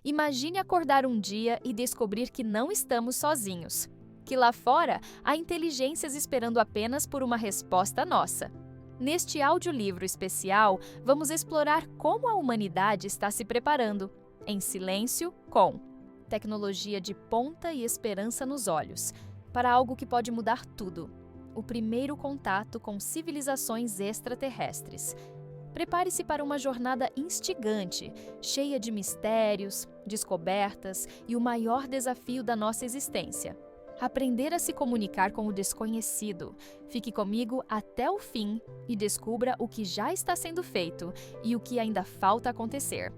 Imagine acordar um dia e descobrir que não estamos sozinhos, que lá fora há inteligências esperando apenas por uma resposta nossa. Neste audiolivro especial, vamos explorar como a humanidade está se preparando, em silêncio, com tecnologia de ponta e esperança nos olhos, para algo que pode mudar tudo: o primeiro contato com civilizações extraterrestres. Prepare-se para uma jornada instigante, cheia de mistérios, descobertas e o maior desafio da nossa existência: aprender a se comunicar com o desconhecido. Fique comigo até o fim e descubra o que já está sendo feito e o que ainda falta acontecer.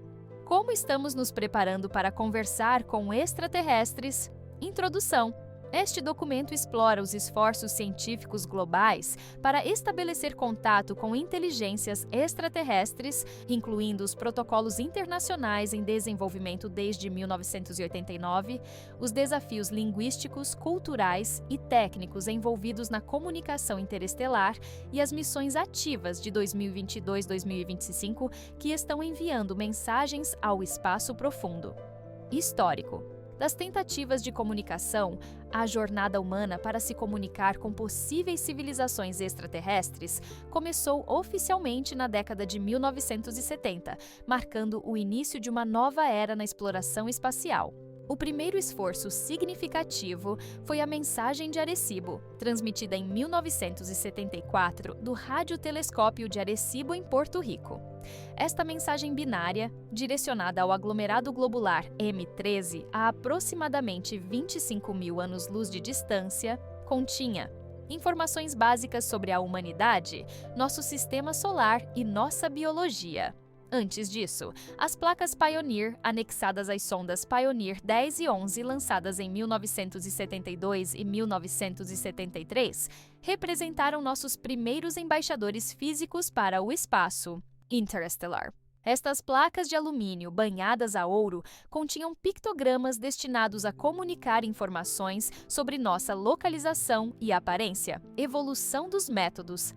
Como estamos nos preparando para conversar com extraterrestres? Introdução. Este documento explora os esforços científicos globais para estabelecer contato com inteligências extraterrestres, incluindo os protocolos internacionais em desenvolvimento desde 1989, os desafios linguísticos, culturais e técnicos envolvidos na comunicação interestelar e as missões ativas de 2022-2025 que estão enviando mensagens ao espaço profundo. Histórico. Das tentativas de comunicação, a jornada humana para se comunicar com possíveis civilizações extraterrestres começou oficialmente na década de 1970, marcando o início de uma nova era na exploração espacial. O primeiro esforço significativo foi a mensagem de Arecibo, transmitida em 1974 do radiotelescópio de Arecibo, em Porto Rico. Esta mensagem binária, direcionada ao aglomerado globular M13 a aproximadamente 25 mil anos-luz de distância, continha informações básicas sobre a humanidade, nosso sistema solar e nossa biologia. Antes disso, as placas Pioneer, anexadas às sondas Pioneer 10 e 11 lançadas em 1972 e 1973, representaram nossos primeiros embaixadores físicos para o espaço interestelar. Estas placas de alumínio banhadas a ouro continham pictogramas destinados a comunicar informações sobre nossa localização e aparência. Evolução dos métodos.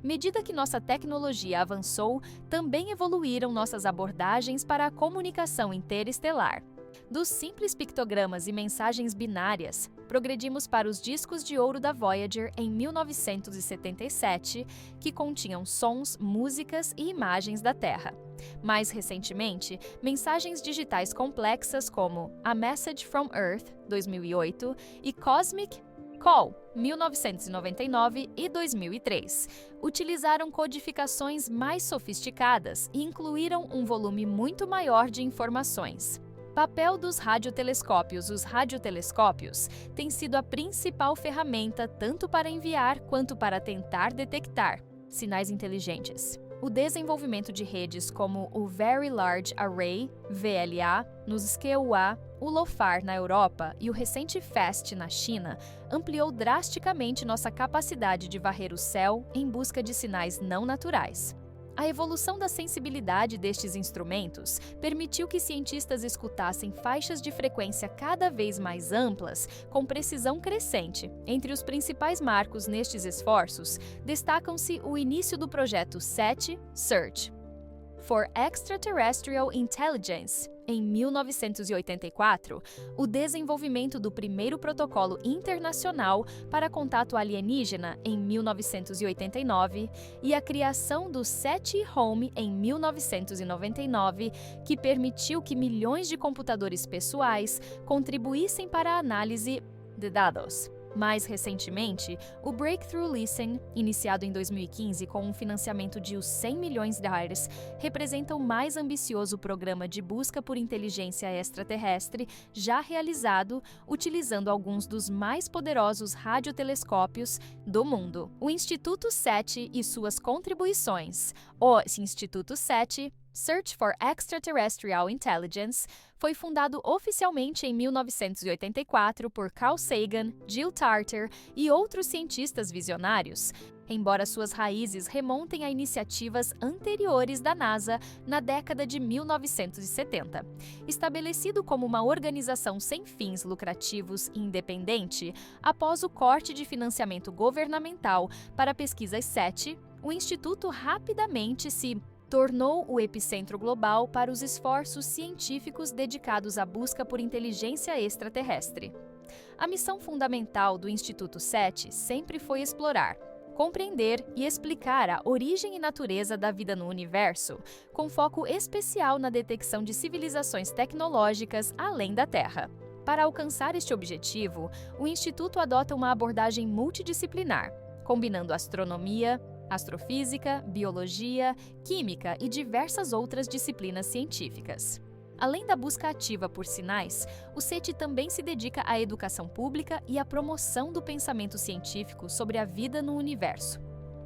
Medida que nossa tecnologia avançou, também evoluíram nossas abordagens para a comunicação interestelar. Dos simples pictogramas e mensagens binárias, progredimos para os discos de ouro da Voyager em 1977, que continham sons, músicas e imagens da Terra. Mais recentemente, mensagens digitais complexas como A Message from Earth, 2008, e Cosmic Call, 1999 e 2003, utilizaram codificações mais sofisticadas e incluíram um volume muito maior de informações. Papel dos radiotelescópios. Os radiotelescópios têm sido a principal ferramenta tanto para enviar quanto para tentar detectar sinais inteligentes. O desenvolvimento de redes como o Very Large Array, VLA, nos SCEA, o LOFAR na Europa e o recente FAST na China ampliou drasticamente nossa capacidade de varrer o céu em busca de sinais não naturais. A evolução da sensibilidade destes instrumentos permitiu que cientistas escutassem faixas de frequência cada vez mais amplas, com precisão crescente. Entre os principais marcos nestes esforços, destacam-se o início do projeto SETI, Search for Extraterrestrial Intelligence, em 1984, o desenvolvimento do primeiro protocolo internacional para contato alienígena, em 1989, e a criação do SETI Home, em 1999, que permitiu que milhões de computadores pessoais contribuíssem para a análise de dados. Mais recentemente, o Breakthrough Listen, iniciado em 2015 com um financiamento de US$100 milhões, representa o mais ambicioso programa de busca por inteligência extraterrestre já realizado, utilizando alguns dos mais poderosos radiotelescópios do mundo. O Instituto SETI e suas contribuições. O Instituto SETI, Search for Extraterrestrial Intelligence, foi fundado oficialmente em 1984 por Carl Sagan, Jill Tarter e outros cientistas visionários, embora suas raízes remontem a iniciativas anteriores da NASA na década de 1970. Estabelecido como uma organização sem fins lucrativos e independente, após o corte de financiamento governamental para pesquisas SETI, o Instituto rapidamente se tornou o epicentro global para os esforços científicos dedicados à busca por inteligência extraterrestre. A missão fundamental do Instituto SETI sempre foi explorar, compreender e explicar a origem e natureza da vida no universo, com foco especial na detecção de civilizações tecnológicas além da Terra. Para alcançar este objetivo, o Instituto adota uma abordagem multidisciplinar, combinando astronomia, astrofísica, biologia, química e diversas outras disciplinas científicas. Além da busca ativa por sinais, o SETI também se dedica à educação pública e à promoção do pensamento científico sobre a vida no universo.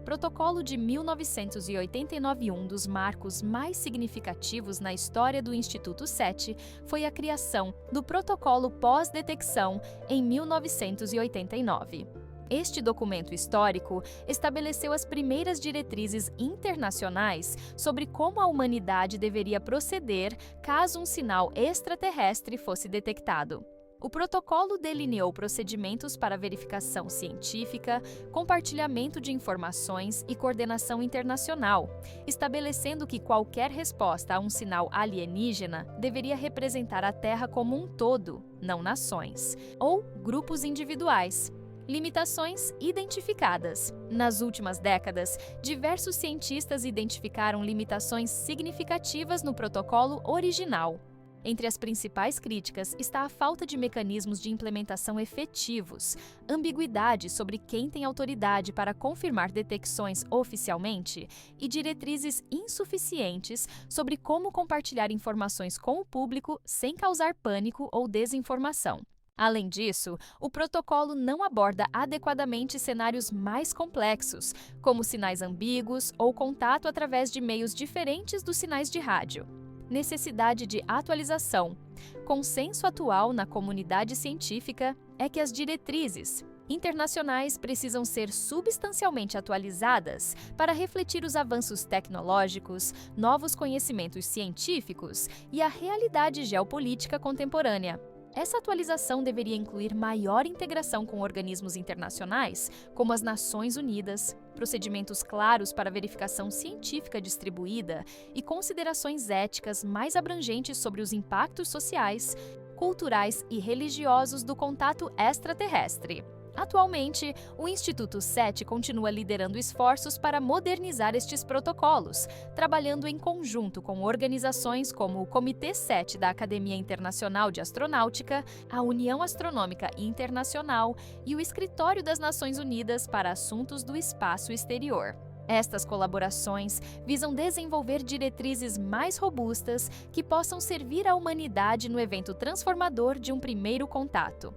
Protocolo de 1989, um dos marcos mais significativos na história do Instituto SETI, foi a criação do Protocolo Pós-Detecção em 1989. Este documento histórico estabeleceu as primeiras diretrizes internacionais sobre como a humanidade deveria proceder caso um sinal extraterrestre fosse detectado. O protocolo delineou procedimentos para verificação científica, compartilhamento de informações e coordenação internacional, estabelecendo que qualquer resposta a um sinal alienígena deveria representar a Terra como um todo, não nações, ou grupos individuais. Limitações identificadas. Nas últimas décadas, diversos cientistas identificaram limitações significativas no protocolo original. Entre as principais críticas está a falta de mecanismos de implementação efetivos, ambiguidade sobre quem tem autoridade para confirmar detecções oficialmente e diretrizes insuficientes sobre como compartilhar informações com o público sem causar pânico ou desinformação. Além disso, o protocolo não aborda adequadamente cenários mais complexos, como sinais ambíguos ou contato através de meios diferentes dos sinais de rádio. Necessidade de atualização. Consenso atual na comunidade científica é que as diretrizes internacionais precisam ser substancialmente atualizadas para refletir os avanços tecnológicos, novos conhecimentos científicos e a realidade geopolítica contemporânea. Essa atualização deveria incluir maior integração com organismos internacionais, como as Nações Unidas, procedimentos claros para verificação científica distribuída e considerações éticas mais abrangentes sobre os impactos sociais, culturais e religiosos do contato extraterrestre. Atualmente, o Instituto SETI continua liderando esforços para modernizar estes protocolos, trabalhando em conjunto com organizações como o Comitê SETI da Academia Internacional de Astronáutica, a União Astronômica Internacional e o Escritório das Nações Unidas para Assuntos do Espaço Exterior. Estas colaborações visam desenvolver diretrizes mais robustas que possam servir à humanidade no evento transformador de um primeiro contato.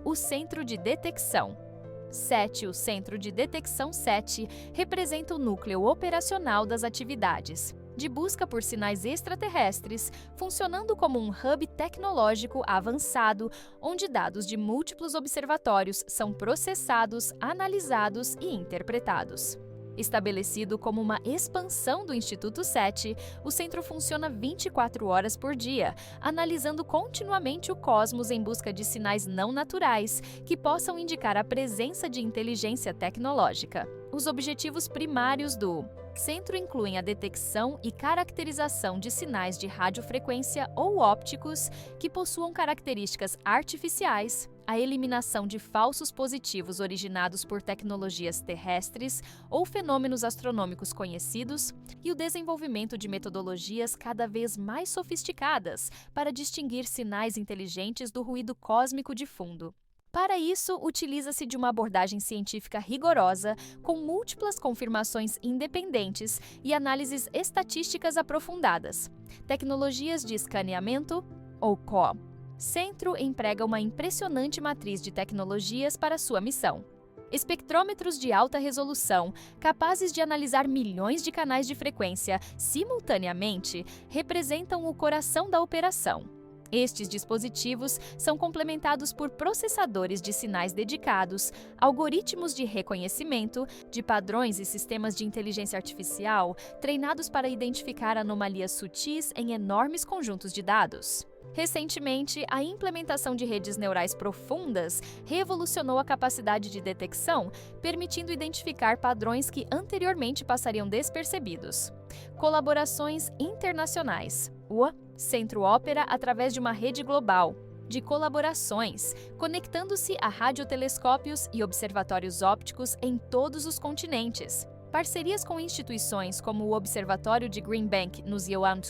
O Centro de Detecção. SETI, o Centro de Detecção SETI, representa o núcleo operacional das atividades de busca por sinais extraterrestres, funcionando como um hub tecnológico avançado, onde dados de múltiplos observatórios são processados, analisados e interpretados. Estabelecido como uma expansão do Instituto SETI, o centro funciona 24 horas por dia, analisando continuamente o cosmos em busca de sinais não naturais que possam indicar a presença de inteligência tecnológica. Os objetivos primários do centro incluem a detecção e caracterização de sinais de radiofrequência ou ópticos que possuam características artificiais, a eliminação de falsos positivos originados por tecnologias terrestres ou fenômenos astronômicos conhecidos e o desenvolvimento de metodologias cada vez mais sofisticadas para distinguir sinais inteligentes do ruído cósmico de fundo. Para isso, utiliza-se de uma abordagem científica rigorosa, com múltiplas confirmações independentes e análises estatísticas aprofundadas. Tecnologias de escaneamento, ou CO. Centro emprega uma impressionante matriz de tecnologias para sua missão. Espectrômetros de alta resolução, capazes de analisar milhões de canais de frequência simultaneamente, representam o coração da operação. Estes dispositivos são complementados por processadores de sinais dedicados, algoritmos de reconhecimento, de padrões e sistemas de inteligência artificial treinados para identificar anomalias sutis em enormes conjuntos de dados. Recentemente, a implementação de redes neurais profundas revolucionou a capacidade de detecção, permitindo identificar padrões que anteriormente passariam despercebidos. Colaborações internacionais. O Centro opera através de uma rede global de colaborações, conectando-se a radiotelescópios e observatórios ópticos em todos os continentes. Parcerias com instituições como o Observatório de Green Bank no Zhejiang,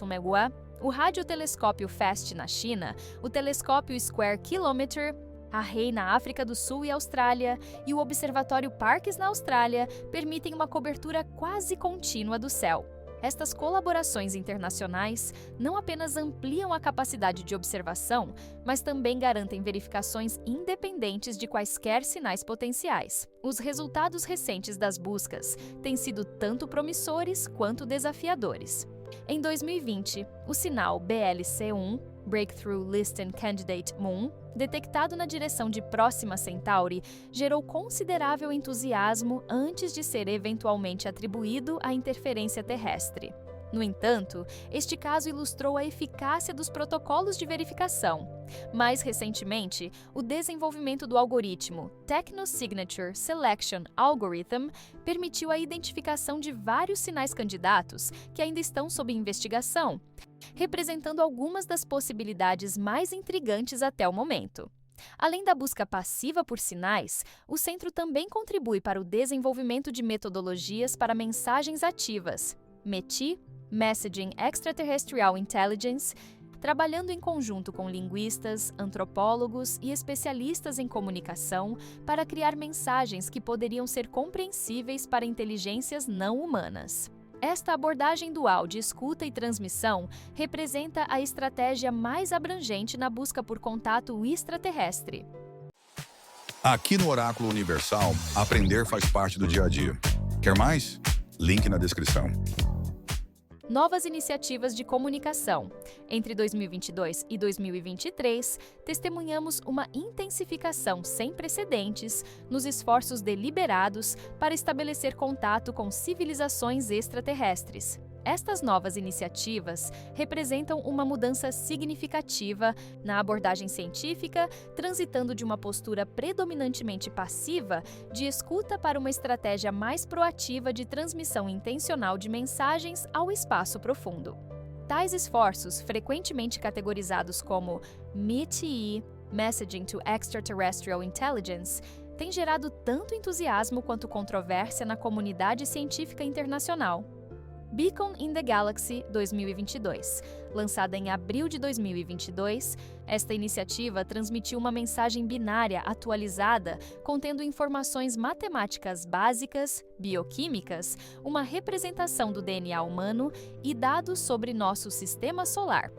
o radiotelescópio FAST na China, o telescópio Square Kilometre, a REI na África do Sul e Austrália e o Observatório Parkes na Austrália permitem uma cobertura quase contínua do céu. Estas colaborações internacionais não apenas ampliam a capacidade de observação, mas também garantem verificações independentes de quaisquer sinais potenciais. Os resultados recentes das buscas têm sido tanto promissores quanto desafiadores. Em 2020, o sinal BLC-1, Breakthrough Listen Candidate Moon, detectado na direção de Próxima Centauri, gerou considerável entusiasmo antes de ser eventualmente atribuído à interferência terrestre. No entanto, este caso ilustrou a eficácia dos protocolos de verificação. Mais recentemente, o desenvolvimento do algoritmo Technosignature Selection Algorithm permitiu a identificação de vários sinais candidatos que ainda estão sob investigação, representando algumas das possibilidades mais intrigantes até o momento. Além da busca passiva por sinais, o centro também contribui para o desenvolvimento de metodologias para mensagens ativas, METI, Messaging Extraterrestrial Intelligence, trabalhando em conjunto com linguistas, antropólogos e especialistas em comunicação para criar mensagens que poderiam ser compreensíveis para inteligências não humanas. Esta abordagem dual de escuta e transmissão representa a estratégia mais abrangente na busca por contato extraterrestre. Aqui no Oráculo Universal, aprender faz parte do dia a dia. Quer mais? Link na descrição. Novas iniciativas de comunicação. Entre 2022 e 2023, testemunhamos uma intensificação sem precedentes nos esforços deliberados para estabelecer contato com civilizações extraterrestres. Estas novas iniciativas representam uma mudança significativa na abordagem científica, transitando de uma postura predominantemente passiva de escuta para uma estratégia mais proativa de transmissão intencional de mensagens ao espaço profundo. Tais esforços, frequentemente categorizados como METI, Messaging to Extraterrestrial Intelligence, têm gerado tanto entusiasmo quanto controvérsia na comunidade científica internacional. Beacon in the Galaxy 2022. Lançada em abril de 2022, esta iniciativa transmitiu uma mensagem binária atualizada contendo informações matemáticas básicas, bioquímicas, uma representação do DNA humano e dados sobre nosso sistema solar.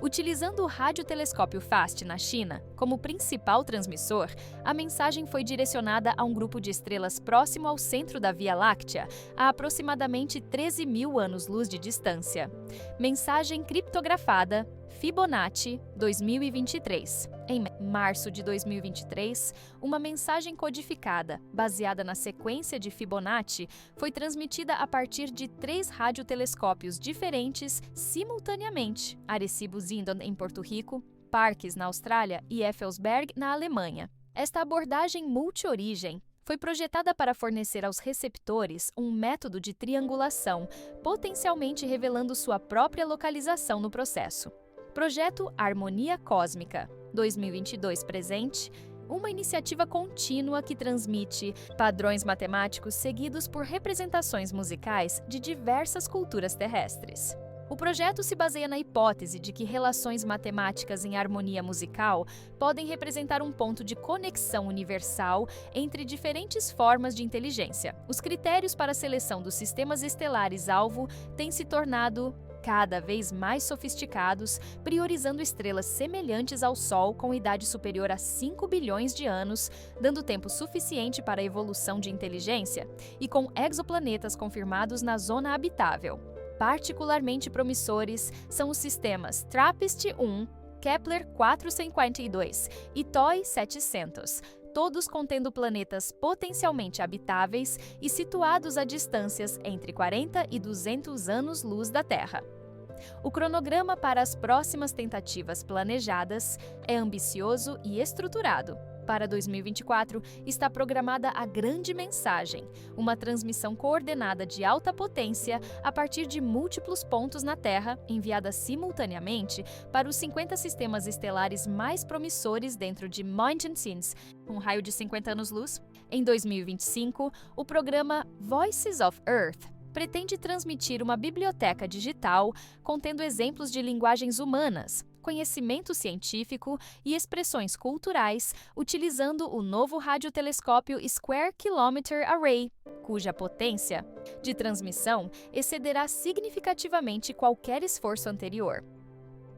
Utilizando o radiotelescópio FAST na China como principal transmissor, a mensagem foi direcionada a um grupo de estrelas próximo ao centro da Via Láctea, a aproximadamente 13.000 anos-luz de distância. Mensagem criptografada Fibonacci 2023. Em março de 2023, uma mensagem codificada, baseada na sequência de Fibonacci, foi transmitida a partir de 3 radiotelescópios diferentes simultaneamente: Arecibo Zindon, em Porto Rico, Parkes, na Austrália e Effelsberg, na Alemanha. Esta abordagem multi-origem foi projetada para fornecer aos receptores um método de triangulação, potencialmente revelando sua própria localização no processo. Projeto Harmonia Cósmica 2022 presente, uma iniciativa contínua que transmite padrões matemáticos seguidos por representações musicais de diversas culturas terrestres. O projeto se baseia na hipótese de que relações matemáticas em harmonia musical podem representar um ponto de conexão universal entre diferentes formas de inteligência. Os critérios para a seleção dos sistemas estelares-alvo têm se tornado cada vez mais sofisticados, priorizando estrelas semelhantes ao Sol com idade superior a 5 bilhões de anos, dando tempo suficiente para a evolução de inteligência, e com exoplanetas confirmados na zona habitável. Particularmente promissores são os sistemas TRAPPIST-1, Kepler 452 e TOI 700, todos contendo planetas potencialmente habitáveis e situados a distâncias entre 40 e 200 anos-luz da Terra. O cronograma para as próximas tentativas planejadas é ambicioso e estruturado. Para 2024, está programada a Grande Mensagem, uma transmissão coordenada de alta potência a partir de múltiplos pontos na Terra, enviada simultaneamente para os 50 sistemas estelares mais promissores dentro de Mountain-Sins, um raio de 50 anos-luz. Em 2025, o programa Voices of Earth pretende transmitir uma biblioteca digital contendo exemplos de linguagens humanas, conhecimento científico e expressões culturais, utilizando o novo radiotelescópio Square Kilometre Array, cuja potência de transmissão excederá significativamente qualquer esforço anterior.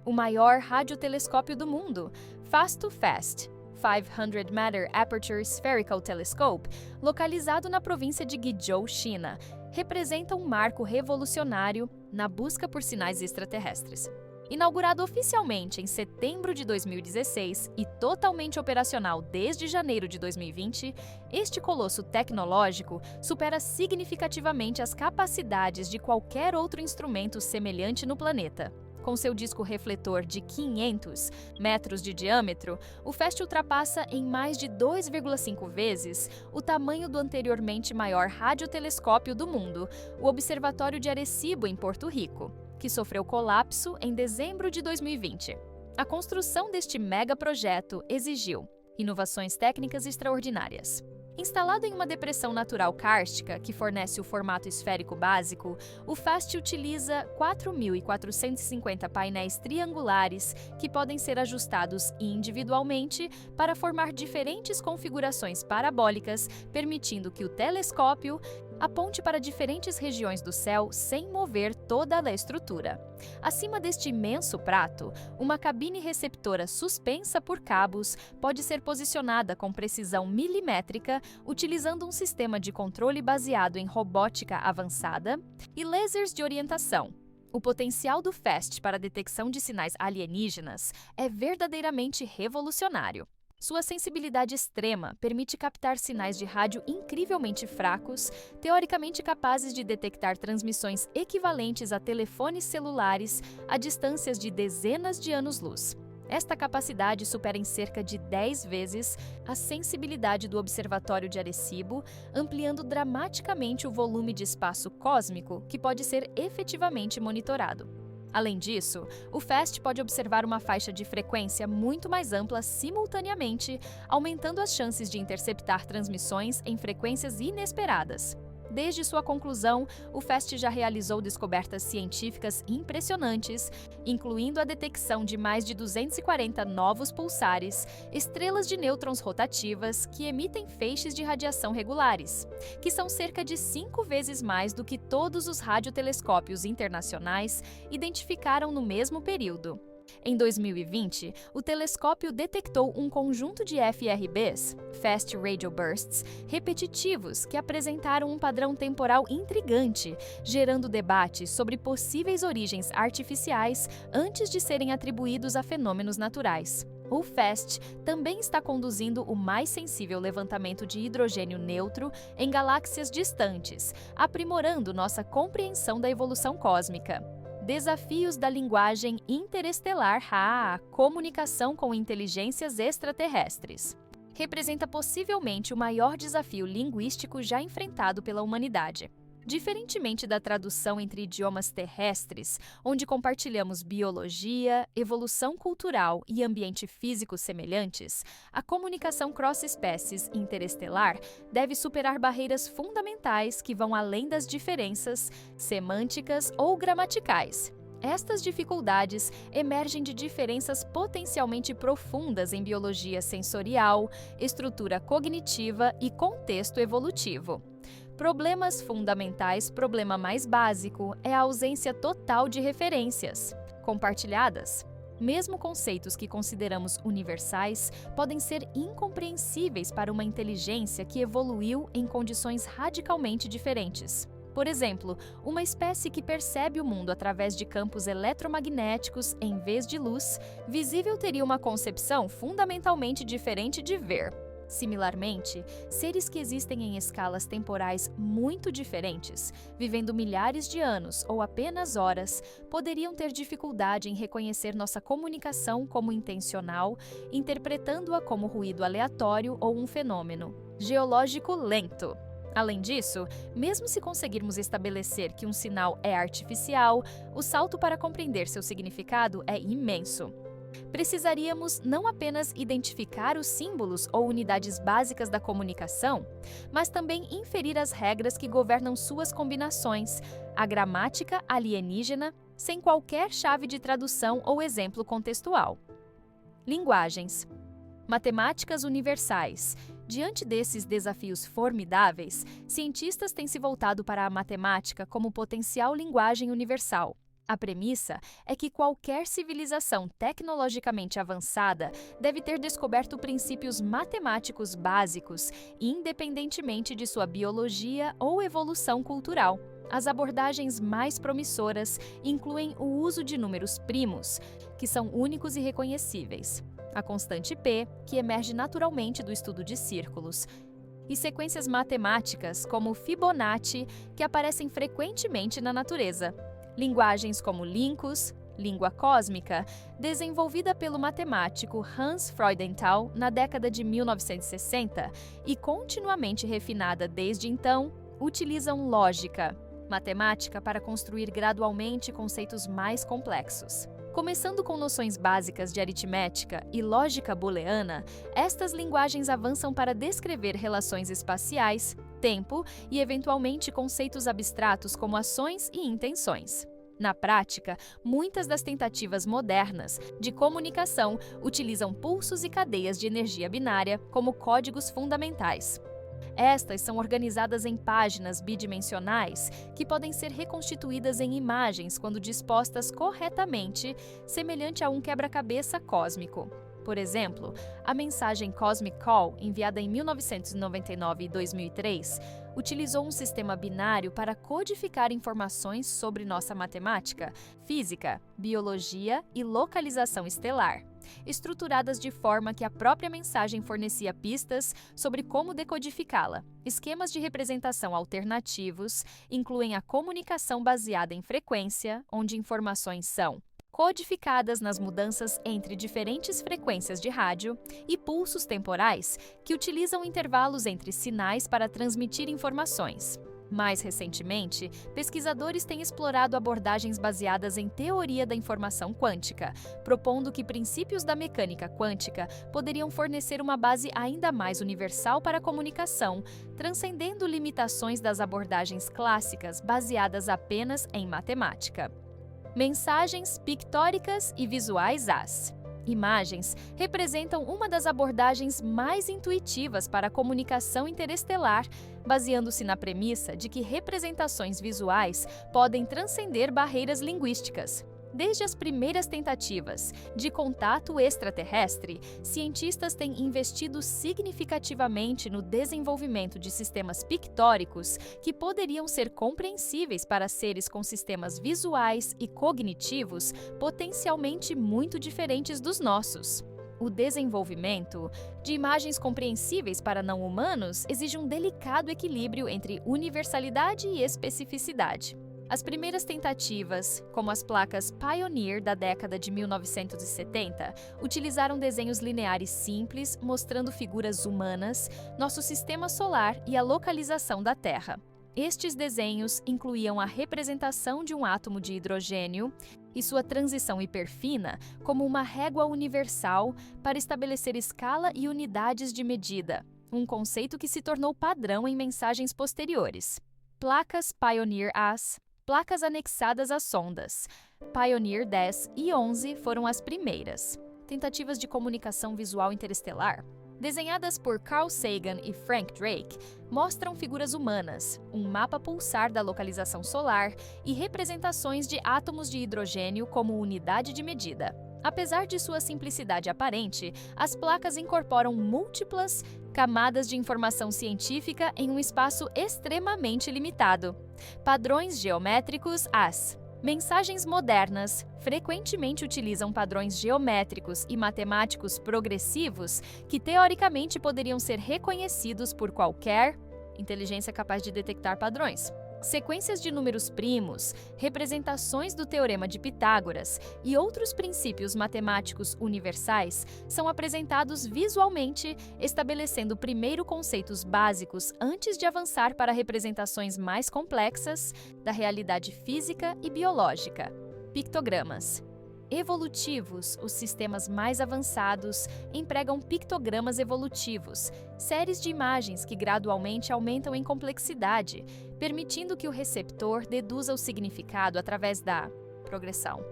O maior radiotelescópio do mundo, FAST-2FAST, 500 Matter Aperture Spherical Telescope, localizado na província de Guizhou, China, representa um marco revolucionário na busca por sinais extraterrestres. Inaugurado oficialmente em setembro de 2016 e totalmente operacional desde janeiro de 2020, este colosso tecnológico supera significativamente as capacidades de qualquer outro instrumento semelhante no planeta. Com seu disco refletor de 500 metros de diâmetro, o FAST ultrapassa em mais de 2,5 vezes o tamanho do anteriormente maior radiotelescópio do mundo, o Observatório de Arecibo, em Porto Rico, que sofreu colapso em dezembro de 2020. A construção deste megaprojeto exigiu inovações técnicas extraordinárias. Instalado em uma depressão natural kárstica que fornece o formato esférico básico, o FAST utiliza 4.450 painéis triangulares que podem ser ajustados individualmente para formar diferentes configurações parabólicas, permitindo que o telescópio aponte para diferentes regiões do céu sem mover toda a estrutura. Acima deste imenso prato, uma cabine receptora suspensa por cabos pode ser posicionada com precisão milimétrica, utilizando um sistema de controle baseado em robótica avançada e lasers de orientação. O potencial do FAST para a detecção de sinais alienígenas é verdadeiramente revolucionário. Sua sensibilidade extrema permite captar sinais de rádio incrivelmente fracos, teoricamente capazes de detectar transmissões equivalentes a telefones celulares a distâncias de dezenas de anos-luz. Esta capacidade supera em cerca de 10 vezes a sensibilidade do Observatório de Arecibo, ampliando dramaticamente o volume de espaço cósmico que pode ser efetivamente monitorado. Além disso, o FAST pode observar uma faixa de frequência muito mais ampla simultaneamente, aumentando as chances de interceptar transmissões em frequências inesperadas. Desde sua conclusão, o FAST já realizou descobertas científicas impressionantes, incluindo a detecção de mais de 240 novos pulsares, estrelas de nêutrons rotativas que emitem feixes de radiação regulares, que são cerca de 5 vezes mais do que todos os radiotelescópios internacionais identificaram no mesmo período. Em 2020, o telescópio detectou um conjunto de FRBs, Fast Radio Bursts, repetitivos que apresentaram um padrão temporal intrigante, gerando debates sobre possíveis origens artificiais antes de serem atribuídos a fenômenos naturais. O FAST também está conduzindo o mais sensível levantamento de hidrogênio neutro em galáxias distantes, aprimorando nossa compreensão da evolução cósmica. Desafios da linguagem interestelar, comunicação com inteligências extraterrestres. Representa possivelmente o maior desafio linguístico já enfrentado pela humanidade. Diferentemente da tradução entre idiomas terrestres, onde compartilhamos biologia, evolução cultural e ambiente físico semelhantes, a comunicação cross-espécies interestelar deve superar barreiras fundamentais que vão além das diferenças semânticas ou gramaticais. Estas dificuldades emergem de diferenças potencialmente profundas em biologia sensorial, estrutura cognitiva e contexto evolutivo. Problemas fundamentais, problema mais básico, é a ausência total de referências compartilhadas. Mesmo conceitos que consideramos universais podem ser incompreensíveis para uma inteligência que evoluiu em condições radicalmente diferentes. Por exemplo, uma espécie que percebe o mundo através de campos eletromagnéticos em vez de luz, visível teria uma concepção fundamentalmente diferente de ver. Similarmente, seres que existem em escalas temporais muito diferentes, vivendo milhares de anos ou apenas horas, poderiam ter dificuldade em reconhecer nossa comunicação como intencional, interpretando-a como ruído aleatório ou um fenômeno geológico lento. Além disso, mesmo se conseguirmos estabelecer que um sinal é artificial, o salto para compreender seu significado é imenso. Precisaríamos não apenas identificar os símbolos ou unidades básicas da comunicação, mas também inferir as regras que governam suas combinações, a gramática alienígena, sem qualquer chave de tradução ou exemplo contextual. Linguagens. Matemáticas universais. Diante desses desafios formidáveis, cientistas têm se voltado para a matemática como potencial linguagem universal. A premissa é que qualquer civilização tecnologicamente avançada deve ter descoberto princípios matemáticos básicos, independentemente de sua biologia ou evolução cultural. As abordagens mais promissoras incluem o uso de números primos, que são únicos e reconhecíveis, a constante P, que emerge naturalmente do estudo de círculos, e sequências matemáticas como Fibonacci, que aparecem frequentemente na natureza. Linguagens como Lincus, língua cósmica, desenvolvida pelo matemático Hans Freudenthal na década de 1960 e continuamente refinada desde então, utilizam lógica, matemática para construir gradualmente conceitos mais complexos. Começando com noções básicas de aritmética e lógica booleana, estas linguagens avançam para descrever relações espaciais, tempo e, eventualmente, conceitos abstratos como ações e intenções. Na prática, muitas das tentativas modernas de comunicação utilizam pulsos e cadeias de energia binária como códigos fundamentais. Estas são organizadas em páginas bidimensionais que podem ser reconstituídas em imagens quando dispostas corretamente, semelhante a um quebra-cabeça cósmico. Por exemplo, a mensagem Cosmic Call, enviada em 1999 e 2003, utilizou um sistema binário para codificar informações sobre nossa matemática, física, biologia e localização estelar, estruturadas de forma que a própria mensagem fornecia pistas sobre como decodificá-la. Esquemas de representação alternativos incluem a comunicação baseada em frequência, onde informações são codificadas nas mudanças entre diferentes frequências de rádio, e pulsos temporais, que utilizam intervalos entre sinais para transmitir informações. Mais recentemente, pesquisadores têm explorado abordagens baseadas em teoria da informação quântica, propondo que princípios da mecânica quântica poderiam fornecer uma base ainda mais universal para a comunicação, transcendendo limitações das abordagens clássicas baseadas apenas em matemática. Mensagens pictóricas e visuais AS. Imagens representam uma das abordagens mais intuitivas para a comunicação interestelar, baseando-se na premissa de que representações visuais podem transcender barreiras linguísticas. Desde as primeiras tentativas de contato extraterrestre, cientistas têm investido significativamente no desenvolvimento de sistemas pictóricos que poderiam ser compreensíveis para seres com sistemas visuais e cognitivos potencialmente muito diferentes dos nossos. O desenvolvimento de imagens compreensíveis para não-humanos exige um delicado equilíbrio entre universalidade e especificidade. As primeiras tentativas, como as placas Pioneer da década de 1970, utilizaram desenhos lineares simples mostrando figuras humanas, nosso sistema solar e a localização da Terra. Estes desenhos incluíam a representação de um átomo de hidrogênio e sua transição hiperfina como uma régua universal para estabelecer escala e unidades de medida, um conceito que se tornou padrão em mensagens posteriores. Placas Pioneer AS, placas anexadas às sondas. Pioneer 10 e 11 foram as primeiras. Tentativas de comunicação visual interestelar, desenhadas por Carl Sagan e Frank Drake, mostram figuras humanas, um mapa pulsar da localização solar e representações de átomos de hidrogênio como unidade de medida. Apesar de sua simplicidade aparente, as placas incorporam múltiplas camadas de informação científica em um espaço extremamente limitado. Padrões geométricos AS. Mensagens modernas frequentemente utilizam padrões geométricos e matemáticos progressivos que teoricamente poderiam ser reconhecidos por qualquer inteligência capaz de detectar padrões. Sequências de números primos, representações do Teorema de Pitágoras e outros princípios matemáticos universais são apresentados visualmente, estabelecendo primeiro conceitos básicos antes de avançar para representações mais complexas da realidade física e biológica. Pictogramas. Evolutivos, os sistemas mais avançados empregam pictogramas evolutivos, séries de imagens que gradualmente aumentam em complexidade, permitindo que o receptor deduza o significado através da progressão.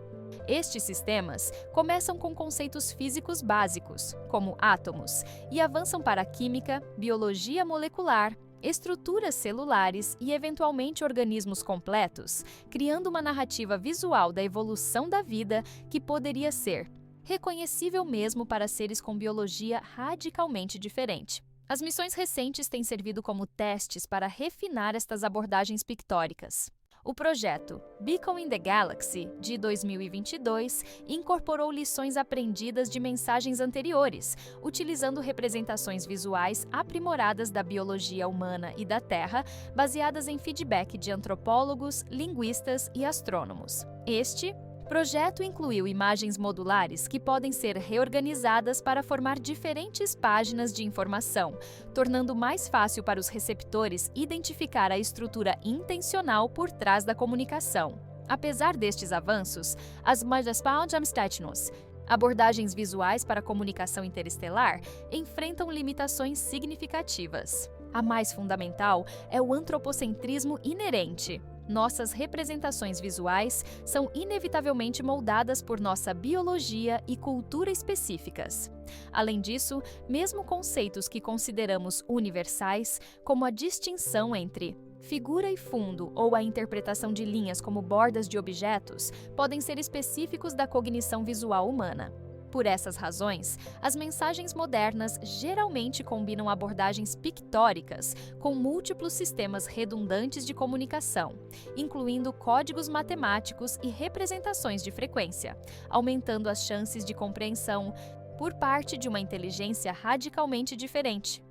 Estes sistemas começam com conceitos físicos básicos, como átomos, e avançam para a química, biologia molecular, estruturas celulares e, eventualmente, organismos completos, criando uma narrativa visual da evolução da vida que poderia ser reconhecível mesmo para seres com biologia radicalmente diferente. As missões recentes têm servido como testes para refinar estas abordagens pictóricas. O projeto Beacon in the Galaxy, de 2022, incorporou lições aprendidas de mensagens anteriores, utilizando representações visuais aprimoradas da biologia humana e da Terra, baseadas em feedback de antropólogos, linguistas e astrônomos. Este projeto incluiu imagens modulares que podem ser reorganizadas para formar diferentes páginas de informação, tornando mais fácil para os receptores identificar a estrutura intencional por trás da comunicação. Apesar destes avanços, as Majespauljamstationos, abordagens visuais para a comunicação interestelar, enfrentam limitações significativas. A mais fundamental é o antropocentrismo inerente. Nossas representações visuais são inevitavelmente moldadas por nossa biologia e cultura específicas. Além disso, mesmo conceitos que consideramos universais, como a distinção entre figura e fundo ou a interpretação de linhas como bordas de objetos, podem ser específicos da cognição visual humana. Por essas razões, as mensagens modernas geralmente combinam abordagens pictóricas com múltiplos sistemas redundantes de comunicação, incluindo códigos matemáticos e representações de frequência, aumentando as chances de compreensão por parte de uma inteligência radicalmente diferente.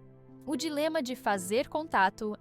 O dilema de fazer contato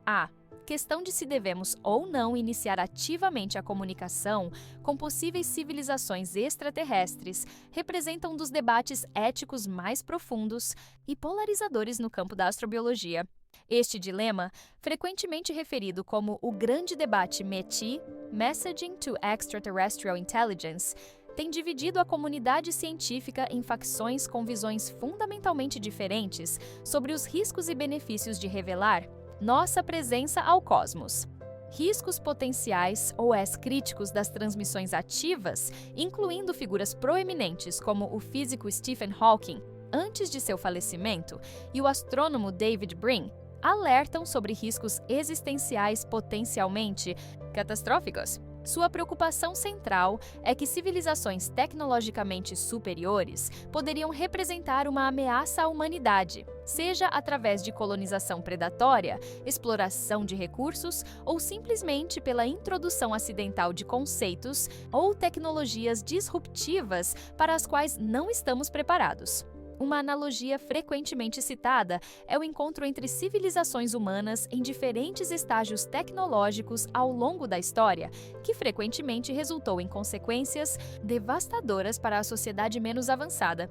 questão de se devemos ou não iniciar ativamente a comunicação com possíveis civilizações extraterrestres representa um dos debates éticos mais profundos e polarizadores no campo da astrobiologia. Este dilema, frequentemente referido como o grande debate METI, Messaging to Extraterrestrial Intelligence, tem dividido a comunidade científica em facções com visões fundamentalmente diferentes sobre os riscos e benefícios de revelar nossa presença ao cosmos. Riscos potenciais ou críticos das transmissões ativas, incluindo figuras proeminentes como o físico Stephen Hawking, antes de seu falecimento, e o astrônomo David Brin, alertam sobre riscos existenciais potencialmente catastróficos. Sua preocupação central é que civilizações tecnologicamente superiores poderiam representar uma ameaça à humanidade, seja através de colonização predatória, exploração de recursos ou simplesmente pela introdução acidental de conceitos ou tecnologias disruptivas para as quais não estamos preparados. Uma analogia frequentemente citada é o encontro entre civilizações humanas em diferentes estágios tecnológicos ao longo da história, que frequentemente resultou em consequências devastadoras para a sociedade menos avançada.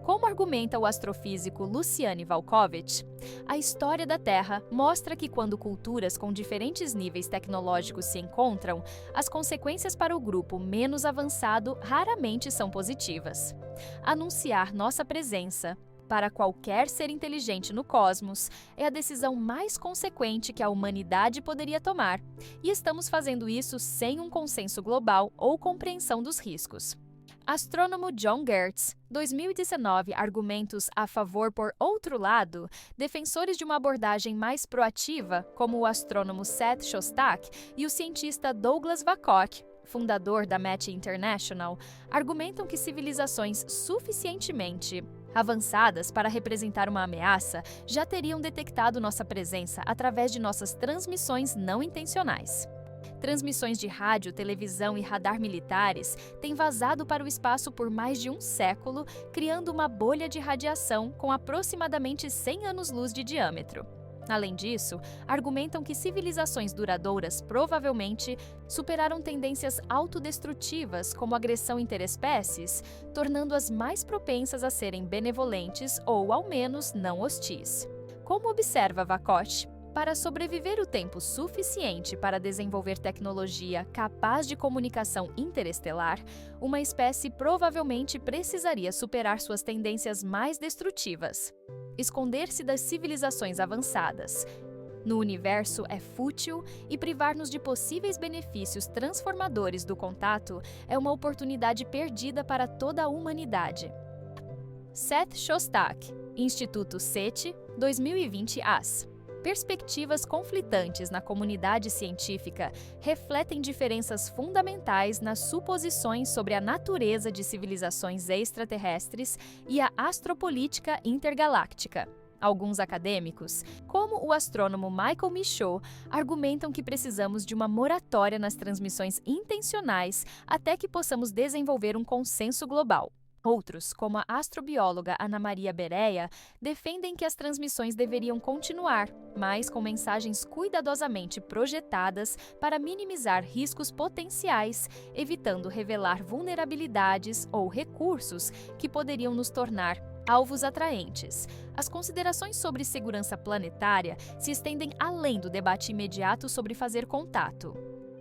Como argumenta o astrofísico Luciane Valkovich, a história da Terra mostra que quando culturas com diferentes níveis tecnológicos se encontram, as consequências para o grupo menos avançado raramente são positivas. Anunciar nossa presença para qualquer ser inteligente no cosmos é a decisão mais consequente que a humanidade poderia tomar, e estamos fazendo isso sem um consenso global ou compreensão dos riscos. Astrônomo John Gertz, 2019, argumentos a favor por outro lado, defensores de uma abordagem mais proativa, como o astrônomo Seth Shostak e o cientista Douglas Vakoc, fundador da METI International, argumentam que civilizações suficientemente avançadas para representar uma ameaça já teriam detectado nossa presença através de nossas transmissões não intencionais. Transmissões de rádio, televisão e radar militares têm vazado para o espaço por mais de um século, criando uma bolha de radiação com aproximadamente 100 anos-luz de diâmetro. Além disso, argumentam que civilizações duradouras provavelmente superaram tendências autodestrutivas como agressão interespécies, tornando-as mais propensas a serem benevolentes ou, ao menos, não hostis. Como observa Vakosh, para sobreviver o tempo suficiente para desenvolver tecnologia capaz de comunicação interestelar, uma espécie provavelmente precisaria superar suas tendências mais destrutivas. Esconder-se das civilizações avançadas no universo é fútil e privar-nos de possíveis benefícios transformadores do contato é uma oportunidade perdida para toda a humanidade. Seth Shostak, Instituto SETI, 2020 AS. Perspectivas conflitantes na comunidade científica refletem diferenças fundamentais nas suposições sobre a natureza de civilizações extraterrestres e a astropolítica intergaláctica. Alguns acadêmicos, como o astrônomo Michael Michaud, argumentam que precisamos de uma moratória nas transmissões intencionais até que possamos desenvolver um consenso global. Outros, como a astrobióloga Ana Maria Berea, defendem que as transmissões deveriam continuar, mas com mensagens cuidadosamente projetadas para minimizar riscos potenciais, evitando revelar vulnerabilidades ou recursos que poderiam nos tornar alvos atraentes. As considerações sobre segurança planetária se estendem além do debate imediato sobre fazer contato.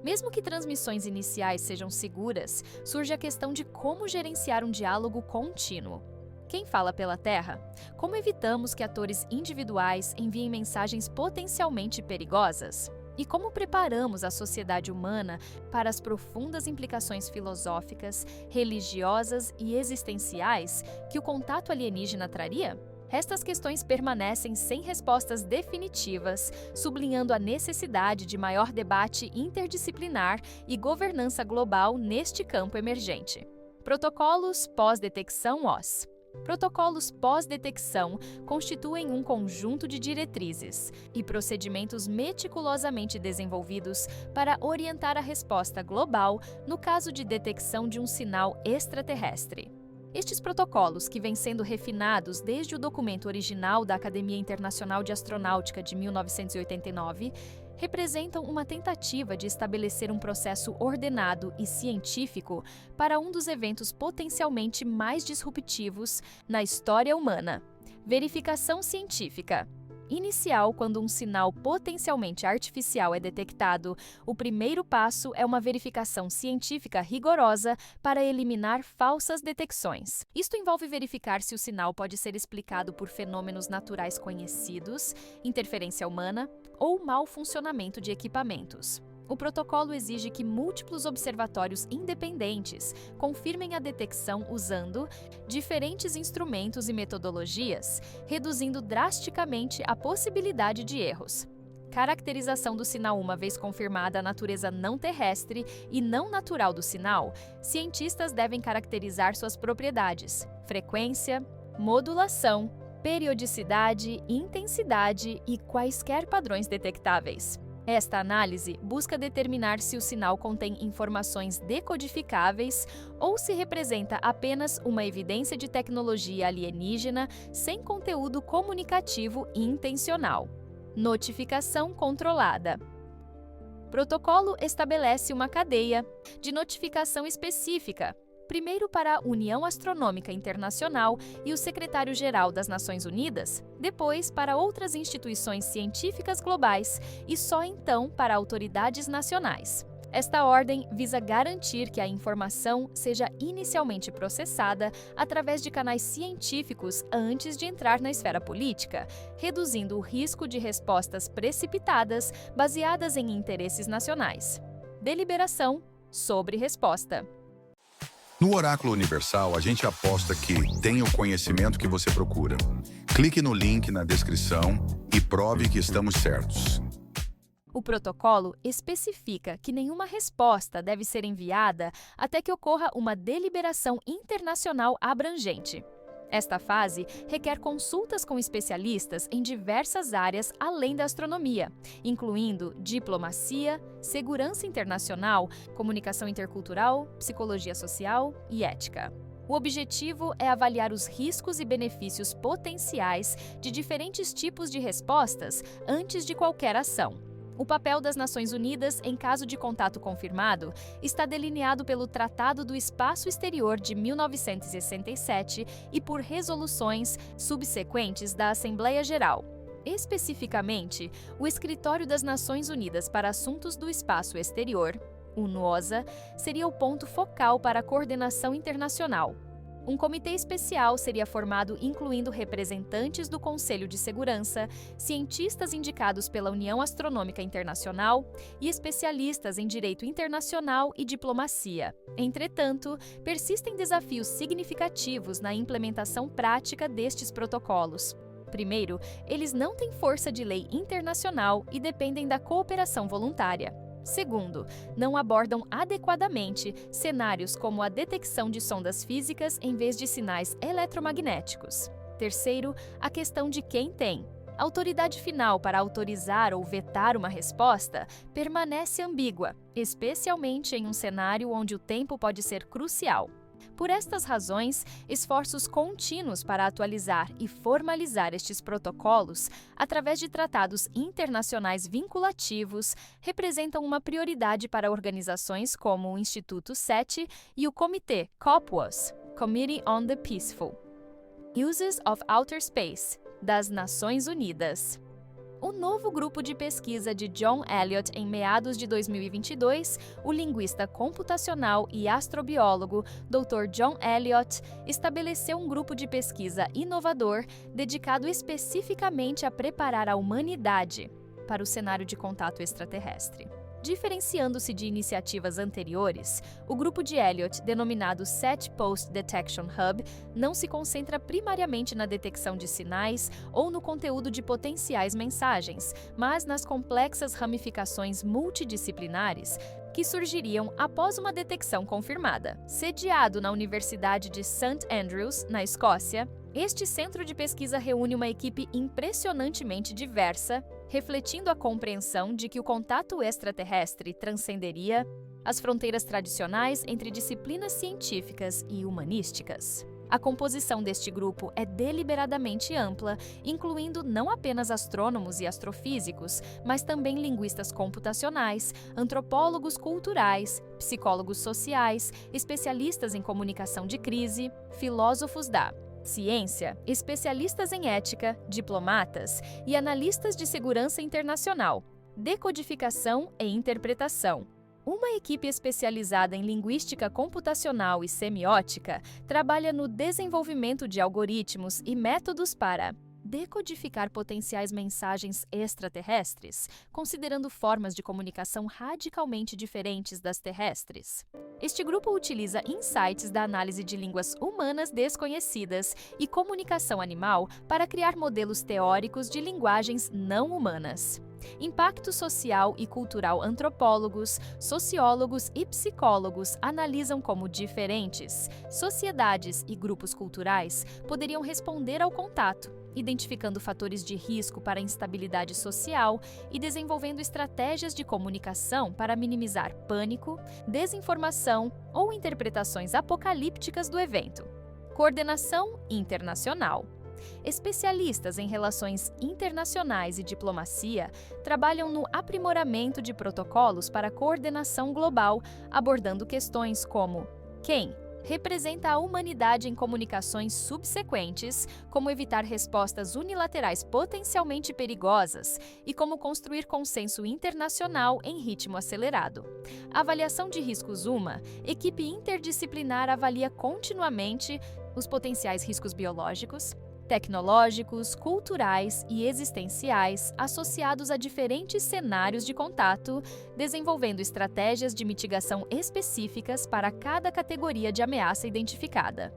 Mesmo que transmissões iniciais sejam seguras, surge a questão de como gerenciar um diálogo contínuo. Quem fala pela Terra? Como evitamos que atores individuais enviem mensagens potencialmente perigosas? E como preparamos a sociedade humana para as profundas implicações filosóficas, religiosas e existenciais que o contato alienígena traria? Estas questões permanecem sem respostas definitivas, sublinhando a necessidade de maior debate interdisciplinar e governança global neste campo emergente. Protocolos pós-detecção OSS. Protocolos pós-detecção constituem um conjunto de diretrizes e procedimentos meticulosamente desenvolvidos para orientar a resposta global no caso de detecção de um sinal extraterrestre. Estes protocolos, que vêm sendo refinados desde o documento original da Academia Internacional de Astronáutica de 1989, representam uma tentativa de estabelecer um processo ordenado e científico para um dos eventos potencialmente mais disruptivos na história humana. Verificação científica. Inicial, quando um sinal potencialmente artificial é detectado, o primeiro passo é uma verificação científica rigorosa para eliminar falsas detecções. Isto envolve verificar se o sinal pode ser explicado por fenômenos naturais conhecidos, interferência humana ou mau funcionamento de equipamentos. O protocolo exige que múltiplos observatórios independentes confirmem a detecção usando diferentes instrumentos e metodologias, reduzindo drasticamente a possibilidade de erros. Caracterização do sinal. Uma vez confirmada a natureza não terrestre e não natural do sinal, cientistas devem caracterizar suas propriedades, frequência, modulação, periodicidade, intensidade e quaisquer padrões detectáveis. Esta análise busca determinar se o sinal contém informações decodificáveis ou se representa apenas uma evidência de tecnologia alienígena sem conteúdo comunicativo intencional. Notificação controlada. Protocolo estabelece uma cadeia de notificação específica, primeiro para a União Astronômica Internacional e o Secretário-Geral das Nações Unidas, depois para outras instituições científicas globais e só então para autoridades nacionais. Esta ordem visa garantir que a informação seja inicialmente processada através de canais científicos antes de entrar na esfera política, reduzindo o risco de respostas precipitadas baseadas em interesses nacionais. Deliberação sobre resposta. No Oráculo Universal, a gente aposta que tem o conhecimento que você procura. Clique no link na descrição e prove que estamos certos. O protocolo especifica que nenhuma resposta deve ser enviada até que ocorra uma deliberação internacional abrangente. Esta fase requer consultas com especialistas em diversas áreas além da astronomia, incluindo diplomacia, segurança internacional, comunicação intercultural, psicologia social e ética. O objetivo é avaliar os riscos e benefícios potenciais de diferentes tipos de respostas antes de qualquer ação. O papel das Nações Unidas em caso de contato confirmado está delineado pelo Tratado do Espaço Exterior de 1967 e por resoluções subsequentes da Assembleia Geral. Especificamente, o Escritório das Nações Unidas para Assuntos do Espaço Exterior, o NOSA, seria o ponto focal para a coordenação internacional. Um comitê especial seria formado incluindo representantes do Conselho de Segurança, cientistas indicados pela União Astronômica Internacional e especialistas em direito internacional e diplomacia. Entretanto, persistem desafios significativos na implementação prática destes protocolos. Primeiro, eles não têm força de lei internacional e dependem da cooperação voluntária. Segundo, não abordam adequadamente cenários como a detecção de sondas físicas em vez de sinais eletromagnéticos. Terceiro, a questão de quem tem. A autoridade final para autorizar ou vetar uma resposta permanece ambígua, especialmente em um cenário onde o tempo pode ser crucial. Por estas razões, esforços contínuos para atualizar e formalizar estes protocolos, através de tratados internacionais vinculativos, representam uma prioridade para organizações como o Instituto SETI e o Comitê COPUOS, Committee on the Peaceful Uses of Outer Space, das Nações Unidas. O novo grupo de pesquisa de John Elliott em meados de 2022, o linguista computacional e astrobiólogo Dr. John Elliott, estabeleceu um grupo de pesquisa inovador dedicado especificamente a preparar a humanidade para o cenário de contato extraterrestre. Diferenciando-se de iniciativas anteriores, o grupo de Elliott, denominado SET Post Detection Hub, não se concentra primariamente na detecção de sinais ou no conteúdo de potenciais mensagens, mas nas complexas ramificações multidisciplinares que surgiriam após uma detecção confirmada. Sediado na Universidade de St. Andrews, na Escócia, este centro de pesquisa reúne uma equipe impressionantemente diversa, refletindo a compreensão de que o contato extraterrestre transcenderia as fronteiras tradicionais entre disciplinas científicas e humanísticas. A composição deste grupo é deliberadamente ampla, incluindo não apenas astrônomos e astrofísicos, mas também linguistas computacionais, antropólogos culturais, psicólogos sociais, especialistas em comunicação de crise, filósofos da ciência, especialistas em ética, diplomatas e analistas de segurança internacional, decodificação e interpretação. Uma equipe especializada em linguística computacional e semiótica trabalha no desenvolvimento de algoritmos e métodos para decodificar potenciais mensagens extraterrestres, considerando formas de comunicação radicalmente diferentes das terrestres. Este grupo utiliza insights da análise de línguas humanas desconhecidas e comunicação animal para criar modelos teóricos de linguagens não humanas. Impacto social e cultural. Antropólogos, sociólogos e psicólogos analisam como diferentes sociedades e grupos culturais poderiam responder ao contato, identificando fatores de risco para a instabilidade social e desenvolvendo estratégias de comunicação para minimizar pânico, desinformação ou interpretações apocalípticas do evento. Coordenação internacional. Especialistas em relações internacionais e diplomacia trabalham no aprimoramento de protocolos para coordenação global, abordando questões como quem representa a humanidade em comunicações subsequentes, como evitar respostas unilaterais potencialmente perigosas e como construir consenso internacional em ritmo acelerado. Avaliação de riscos. Uma equipe interdisciplinar avalia continuamente os potenciais riscos biológicos, tecnológicos, culturais e existenciais associados a diferentes cenários de contato, desenvolvendo estratégias de mitigação específicas para cada categoria de ameaça identificada.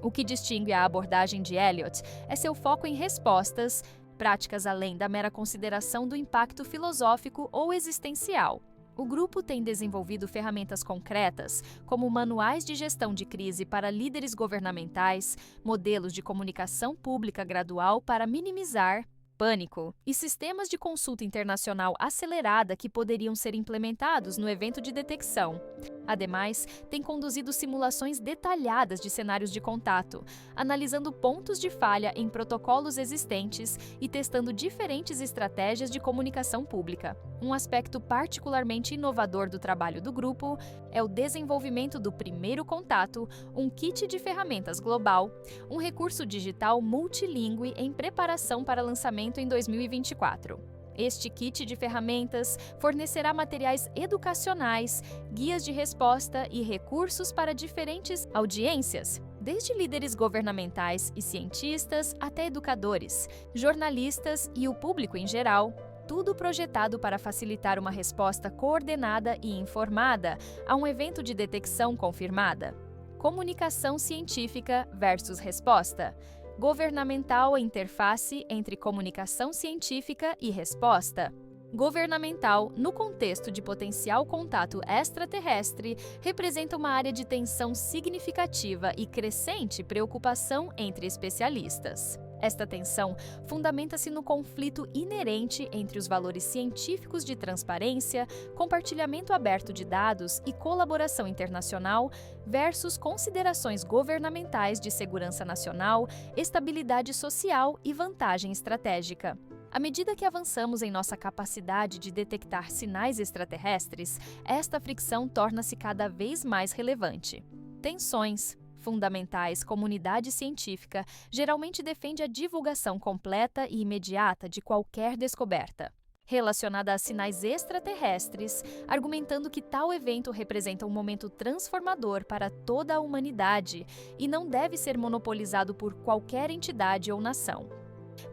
O que distingue a abordagem de Elliott é seu foco em respostas, práticas além da mera consideração do impacto filosófico ou existencial. O grupo tem desenvolvido ferramentas concretas, como manuais de gestão de crise para líderes governamentais, modelos de comunicação pública gradual para minimizar pânico e sistemas de consulta internacional acelerada que poderiam ser implementados no evento de detecção. Ademais, tem conduzido simulações detalhadas de cenários de contato, analisando pontos de falha em protocolos existentes e testando diferentes estratégias de comunicação pública. Um aspecto particularmente inovador do trabalho do grupo é o desenvolvimento do Primeiro Contato, um kit de ferramentas global, um recurso digital multilingüe em preparação para lançamento em 2024. Este kit de ferramentas fornecerá materiais educacionais, guias de resposta e recursos para diferentes audiências, desde líderes governamentais e cientistas até educadores, jornalistas e o público em geral, tudo projetado para facilitar uma resposta coordenada e informada a um evento de detecção confirmada. Comunicação científica versus resposta. Governamental a interface entre comunicação científica e resposta. Governamental, no contexto de potencial contato extraterrestre, representa uma área de tensão significativa e crescente preocupação entre especialistas. Esta tensão fundamenta-se no conflito inerente entre os valores científicos de transparência, compartilhamento aberto de dados e colaboração internacional versus considerações governamentais de segurança nacional, estabilidade social e vantagem estratégica. À medida que avançamos em nossa capacidade de detectar sinais extraterrestres, esta fricção torna-se cada vez mais relevante. Tensões fundamentais, comunidade científica geralmente defende a divulgação completa e imediata de qualquer descoberta relacionada a sinais extraterrestres, argumentando que tal evento representa um momento transformador para toda a humanidade e não deve ser monopolizado por qualquer entidade ou nação.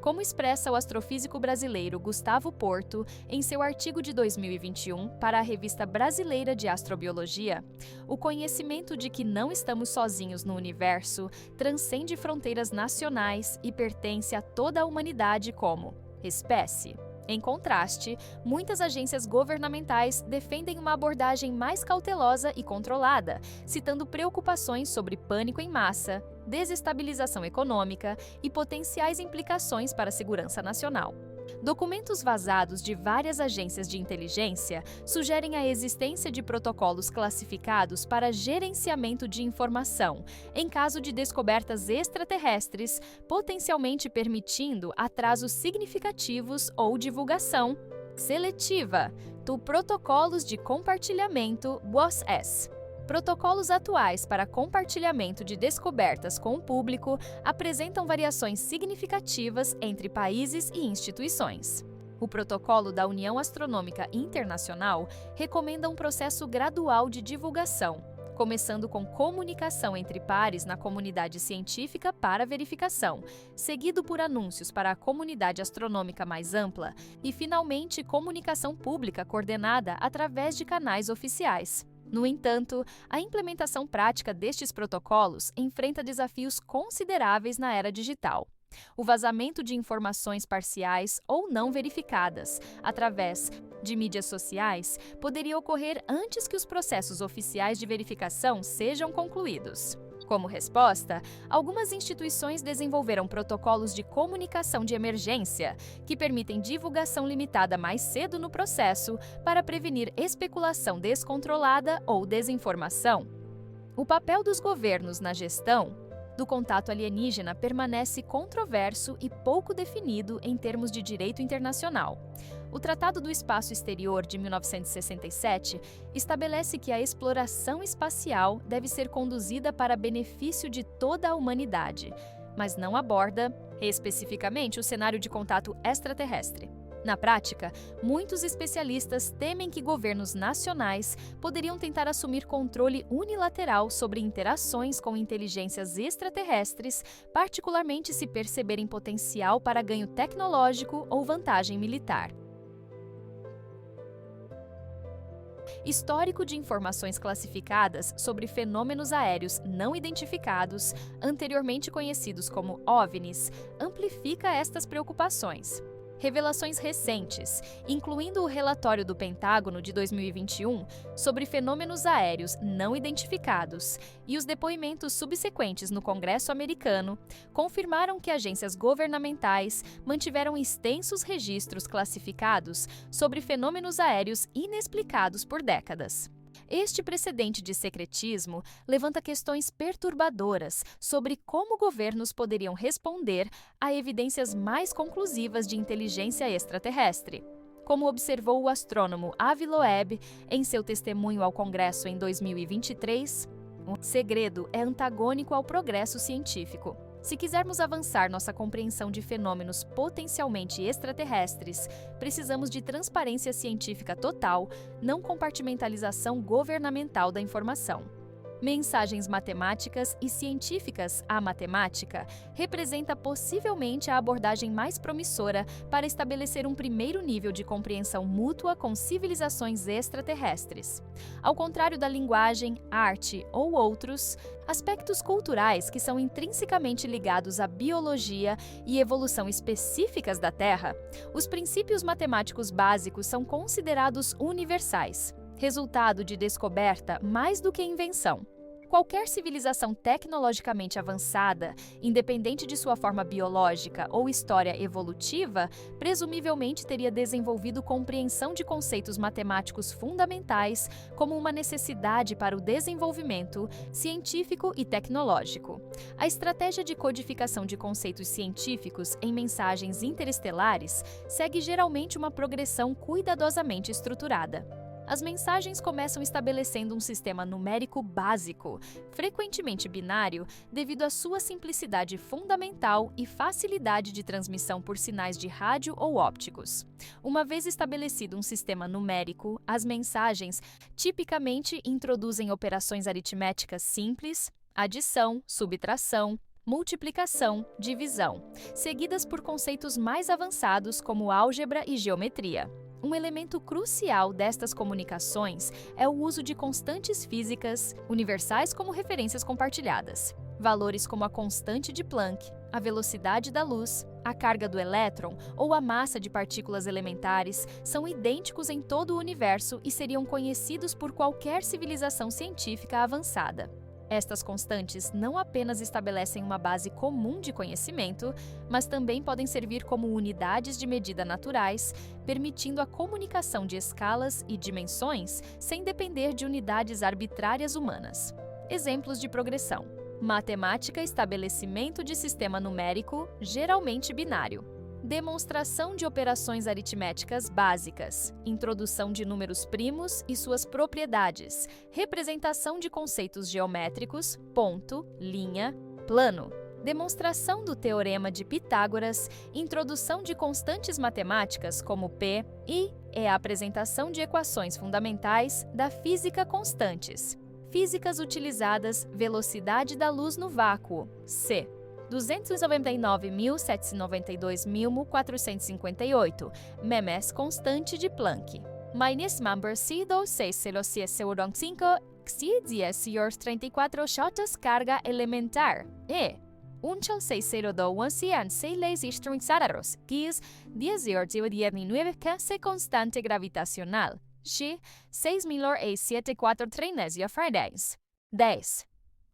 Como expressa o astrofísico brasileiro Gustavo Porto em seu artigo de 2021 para a Revista Brasileira de Astrobiologia, o conhecimento de que não estamos sozinhos no universo transcende fronteiras nacionais e pertence a toda a humanidade como espécie. Em contraste, muitas agências governamentais defendem uma abordagem mais cautelosa e controlada, citando preocupações sobre pânico em massa, desestabilização econômica e potenciais implicações para a segurança nacional. Documentos vazados de várias agências de inteligência sugerem a existência de protocolos classificados para gerenciamento de informação, em caso de descobertas extraterrestres, potencialmente permitindo atrasos significativos ou divulgação seletiva do protocolos de compartilhamento WOS-S. Protocolos atuais para compartilhamento de descobertas com o público apresentam variações significativas entre países e instituições. O protocolo da União Astronômica Internacional recomenda um processo gradual de divulgação, começando com comunicação entre pares na comunidade científica para verificação, seguido por anúncios para a comunidade astronômica mais ampla e, finalmente, comunicação pública coordenada através de canais oficiais. No entanto, a implementação prática destes protocolos enfrenta desafios consideráveis na era digital. O vazamento de informações parciais ou não verificadas, através de mídias sociais, poderia ocorrer antes que os processos oficiais de verificação sejam concluídos. Como resposta, algumas instituições desenvolveram protocolos de comunicação de emergência, que permitem divulgação limitada mais cedo no processo para prevenir especulação descontrolada ou desinformação. O papel dos governos na gestão do contato alienígena permanece controverso e pouco definido em termos de direito internacional. O Tratado do Espaço Exterior de 1967 estabelece que a exploração espacial deve ser conduzida para benefício de toda a humanidade, mas não aborda, especificamente, o cenário de contato extraterrestre. Na prática, muitos especialistas temem que governos nacionais poderiam tentar assumir controle unilateral sobre interações com inteligências extraterrestres, particularmente se perceberem potencial para ganho tecnológico ou vantagem militar. Histórico de informações classificadas sobre fenômenos aéreos não identificados, anteriormente conhecidos como OVNIs, amplifica estas preocupações. Revelações recentes, incluindo o relatório do Pentágono de 2021 sobre fenômenos aéreos não identificados e os depoimentos subsequentes no Congresso americano, confirmaram que agências governamentais mantiveram extensos registros classificados sobre fenômenos aéreos inexplicados por décadas. Este precedente de secretismo levanta questões perturbadoras sobre como governos poderiam responder a evidências mais conclusivas de inteligência extraterrestre. Como observou o astrônomo Avi Loeb em seu testemunho ao Congresso em 2023, o segredo é antagônico ao progresso científico. Se quisermos avançar nossa compreensão de fenômenos potencialmente extraterrestres, precisamos de transparência científica total, não compartimentalização governamental da informação. Mensagens matemáticas e científicas à matemática representa possivelmente a abordagem mais promissora para estabelecer um primeiro nível de compreensão mútua com civilizações extraterrestres. Ao contrário da linguagem, arte ou outros aspectos culturais que são intrinsecamente ligados à biologia e evolução específicas da Terra, os princípios matemáticos básicos são considerados universais, resultado de descoberta mais do que invenção. Qualquer civilização tecnologicamente avançada, independente de sua forma biológica ou história evolutiva, presumivelmente teria desenvolvido compreensão de conceitos matemáticos fundamentais como uma necessidade para o desenvolvimento científico e tecnológico. A estratégia de codificação de conceitos científicos em mensagens interestelares segue geralmente uma progressão cuidadosamente estruturada. As mensagens começam estabelecendo um sistema numérico básico, frequentemente binário, devido à sua simplicidade fundamental e facilidade de transmissão por sinais de rádio ou ópticos. Uma vez estabelecido um sistema numérico, as mensagens tipicamente introduzem operações aritméticas simples, adição, subtração, multiplicação, divisão, seguidas por conceitos mais avançados como álgebra e geometria. Um elemento crucial destas comunicações é o uso de constantes físicas, universais como referências compartilhadas. Valores como a constante de Planck, a velocidade da luz, a carga do elétron ou a massa de partículas elementares são idênticos em todo o universo e seriam conhecidos por qualquer civilização científica avançada. Estas constantes não apenas estabelecem uma base comum de conhecimento, mas também podem servir como unidades de medida naturais, permitindo a comunicação de escalas e dimensões sem depender de unidades arbitrárias humanas. Exemplos de progressão: matemática, estabelecimento de sistema numérico, geralmente binário. Demonstração de operações aritméticas básicas, introdução de números primos e suas propriedades, representação de conceitos geométricos, ponto, linha, plano. Demonstração do teorema de Pitágoras, introdução de constantes matemáticas como P, e é a apresentação de equações fundamentais da física constantes. Físicas utilizadas, velocidade da luz no vácuo, C. 299.792.458, memes constante de Planck. Minus number C2605, X10 shotas carga elementar. E. 1.602.106 Gis 10.19 constante gravitacional. X 6.074 Fridays. 10.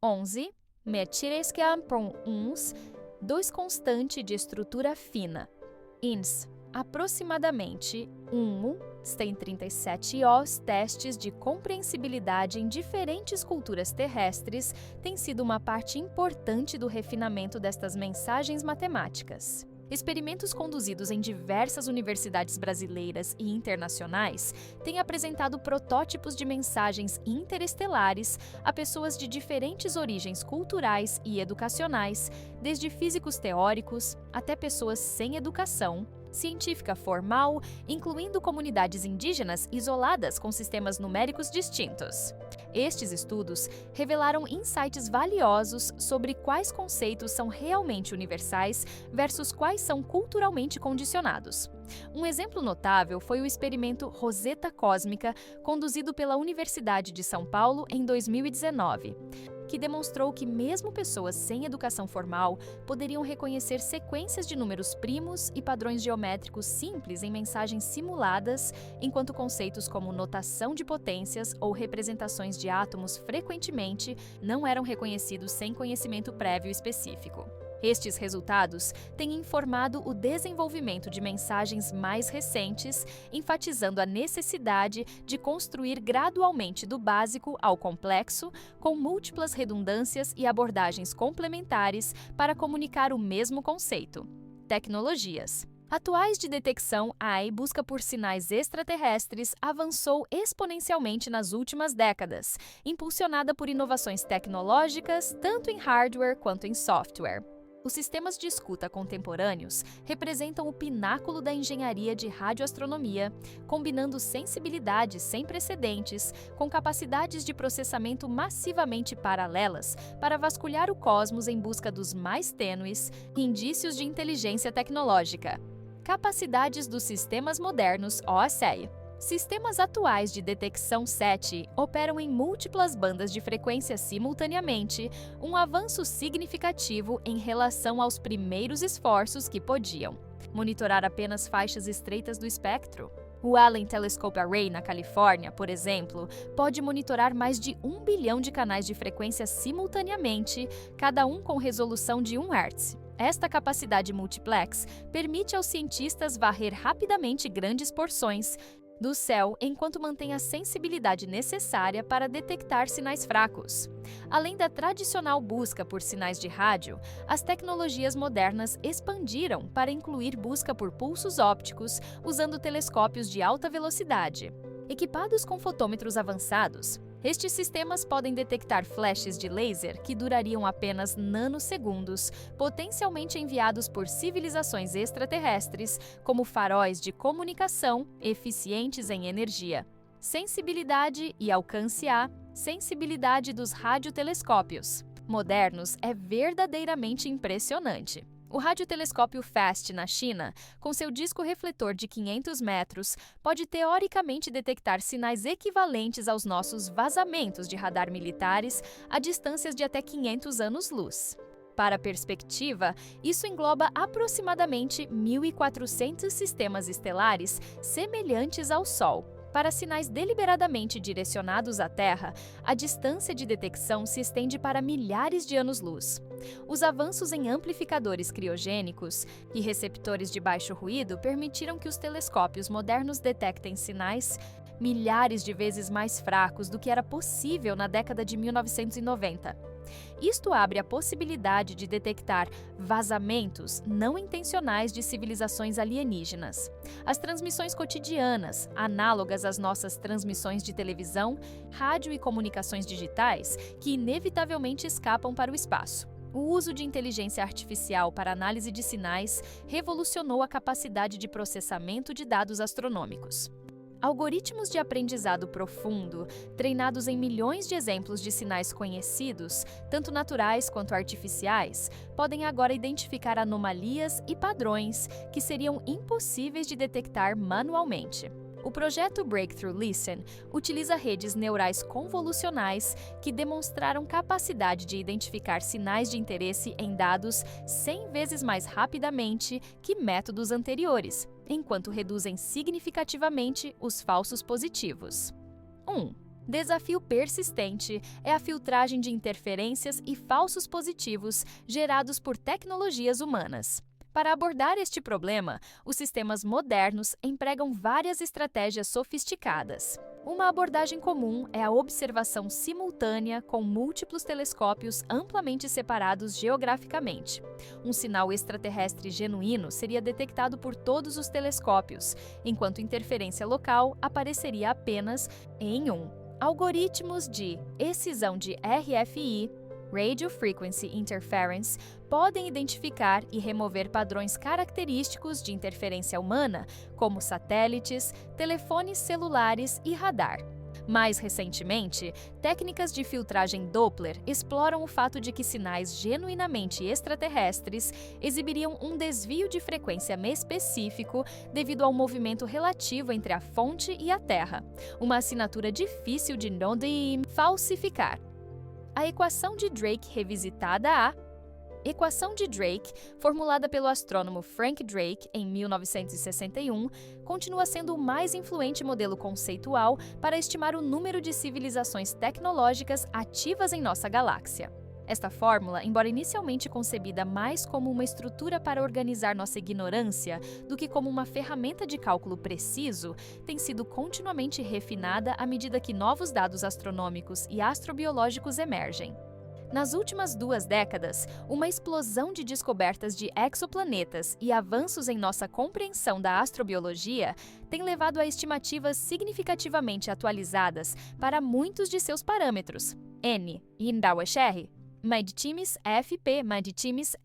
11. Metilescam.1, 2 constante de estrutura fina. Ins, aproximadamente 37 os testes de compreensibilidade em diferentes culturas terrestres têm sido uma parte importante do refinamento destas mensagens matemáticas. Experimentos conduzidos em diversas universidades brasileiras e internacionais têm apresentado protótipos de mensagens interestelares a pessoas de diferentes origens culturais e educacionais, desde físicos teóricos até pessoas sem educação científica formal, incluindo comunidades indígenas isoladas com sistemas numéricos distintos. Estes estudos revelaram insights valiosos sobre quais conceitos são realmente universais versus quais são culturalmente condicionados. Um exemplo notável foi o experimento Roseta Cósmica, conduzido pela Universidade de São Paulo em 2019, que demonstrou que mesmo pessoas sem educação formal poderiam reconhecer sequências de números primos e padrões geométricos simples em mensagens simuladas, enquanto conceitos como notação de potências ou representações de átomos frequentemente não eram reconhecidos sem conhecimento prévio específico. Estes resultados têm informado o desenvolvimento de mensagens mais recentes, enfatizando a necessidade de construir gradualmente do básico ao complexo, com múltiplas redundâncias e abordagens complementares para comunicar o mesmo conceito. Tecnologias. Atuais de detecção, a AI busca por sinais extraterrestres avançou exponencialmente nas últimas décadas, impulsionada por inovações tecnológicas tanto em hardware quanto em software. Os sistemas de escuta contemporâneos representam o pináculo da engenharia de radioastronomia, combinando sensibilidade sem precedentes com capacidades de processamento massivamente paralelas para vasculhar o cosmos em busca dos mais tênues indícios de inteligência tecnológica. Capacidades dos sistemas modernos OSEI. Sistemas atuais de detecção SETI operam em múltiplas bandas de frequência simultaneamente, um avanço significativo em relação aos primeiros esforços que podiam monitorar apenas faixas estreitas do espectro. O Allen Telescope Array, na Califórnia, por exemplo, pode monitorar mais de 1 bilhão de canais de frequência simultaneamente, cada um com resolução de 1 Hz. Esta capacidade multiplex permite aos cientistas varrer rapidamente grandes porções do céu enquanto mantém a sensibilidade necessária para detectar sinais fracos. Além da tradicional busca por sinais de rádio, as tecnologias modernas expandiram para incluir busca por pulsos ópticos usando telescópios de alta velocidade. Equipados com fotômetros avançados, estes sistemas podem detectar flashes de laser que durariam apenas nanosegundos, potencialmente enviados por civilizações extraterrestres, como faróis de comunicação eficientes em energia. Sensibilidade e alcance A. Sensibilidade dos radiotelescópios modernos é verdadeiramente impressionante. O radiotelescópio FAST na China, com seu disco refletor de 500 metros, pode teoricamente detectar sinais equivalentes aos nossos vazamentos de radar militares a distâncias de até 500 anos-luz. Para a perspectiva, isso engloba aproximadamente 1.400 sistemas estelares semelhantes ao Sol. Para sinais deliberadamente direcionados à Terra, a distância de detecção se estende para milhares de anos-luz. Os avanços em amplificadores criogênicos e receptores de baixo ruído permitiram que os telescópios modernos detectem sinais milhares de vezes mais fracos do que era possível na década de 1990. Isto abre a possibilidade de detectar vazamentos não intencionais de civilizações alienígenas. As transmissões cotidianas, análogas às nossas transmissões de televisão, rádio e comunicações digitais, que inevitavelmente escapam para o espaço. O uso de inteligência artificial para análise de sinais revolucionou a capacidade de processamento de dados astronômicos. Algoritmos de aprendizado profundo, treinados em milhões de exemplos de sinais conhecidos, tanto naturais quanto artificiais, podem agora identificar anomalias e padrões que seriam impossíveis de detectar manualmente. O projeto Breakthrough Listen utiliza redes neurais convolucionais que demonstraram capacidade de identificar sinais de interesse em dados 100 vezes mais rapidamente que métodos anteriores, enquanto reduzem significativamente os falsos positivos. 1. Desafio persistente é a filtragem de interferências e falsos positivos gerados por tecnologias humanas. Para abordar este problema, os sistemas modernos empregam várias estratégias sofisticadas. Uma abordagem comum é a observação simultânea com múltiplos telescópios amplamente separados geograficamente. Um sinal extraterrestre genuíno seria detectado por todos os telescópios, enquanto interferência local apareceria apenas em um. Algoritmos de excisão de RFI, Radio Frequency Interference, podem identificar e remover padrões característicos de interferência humana, como satélites, telefones celulares e radar. Mais recentemente, técnicas de filtragem Doppler exploram o fato de que sinais genuinamente extraterrestres exibiriam um desvio de frequência específico devido ao movimento relativo entre a fonte e a Terra, uma assinatura difícil de falsificar. A A equação de Drake revisitada equação de Drake, formulada pelo astrônomo Frank Drake em 1961, continua sendo o mais influente modelo conceitual para estimar o número de civilizações tecnológicas ativas em nossa galáxia. Esta fórmula, embora inicialmente concebida mais como uma estrutura para organizar nossa ignorância do que como uma ferramenta de cálculo preciso, tem sido continuamente refinada à medida que novos dados astronômicos e astrobiológicos emergem. Nas últimas 2 décadas, uma explosão de descobertas de exoplanetas e avanços em nossa compreensão da astrobiologia tem levado a estimativas significativamente atualizadas para muitos de seus parâmetros. N, Indawesher, Madtimes, FP, Madtimes,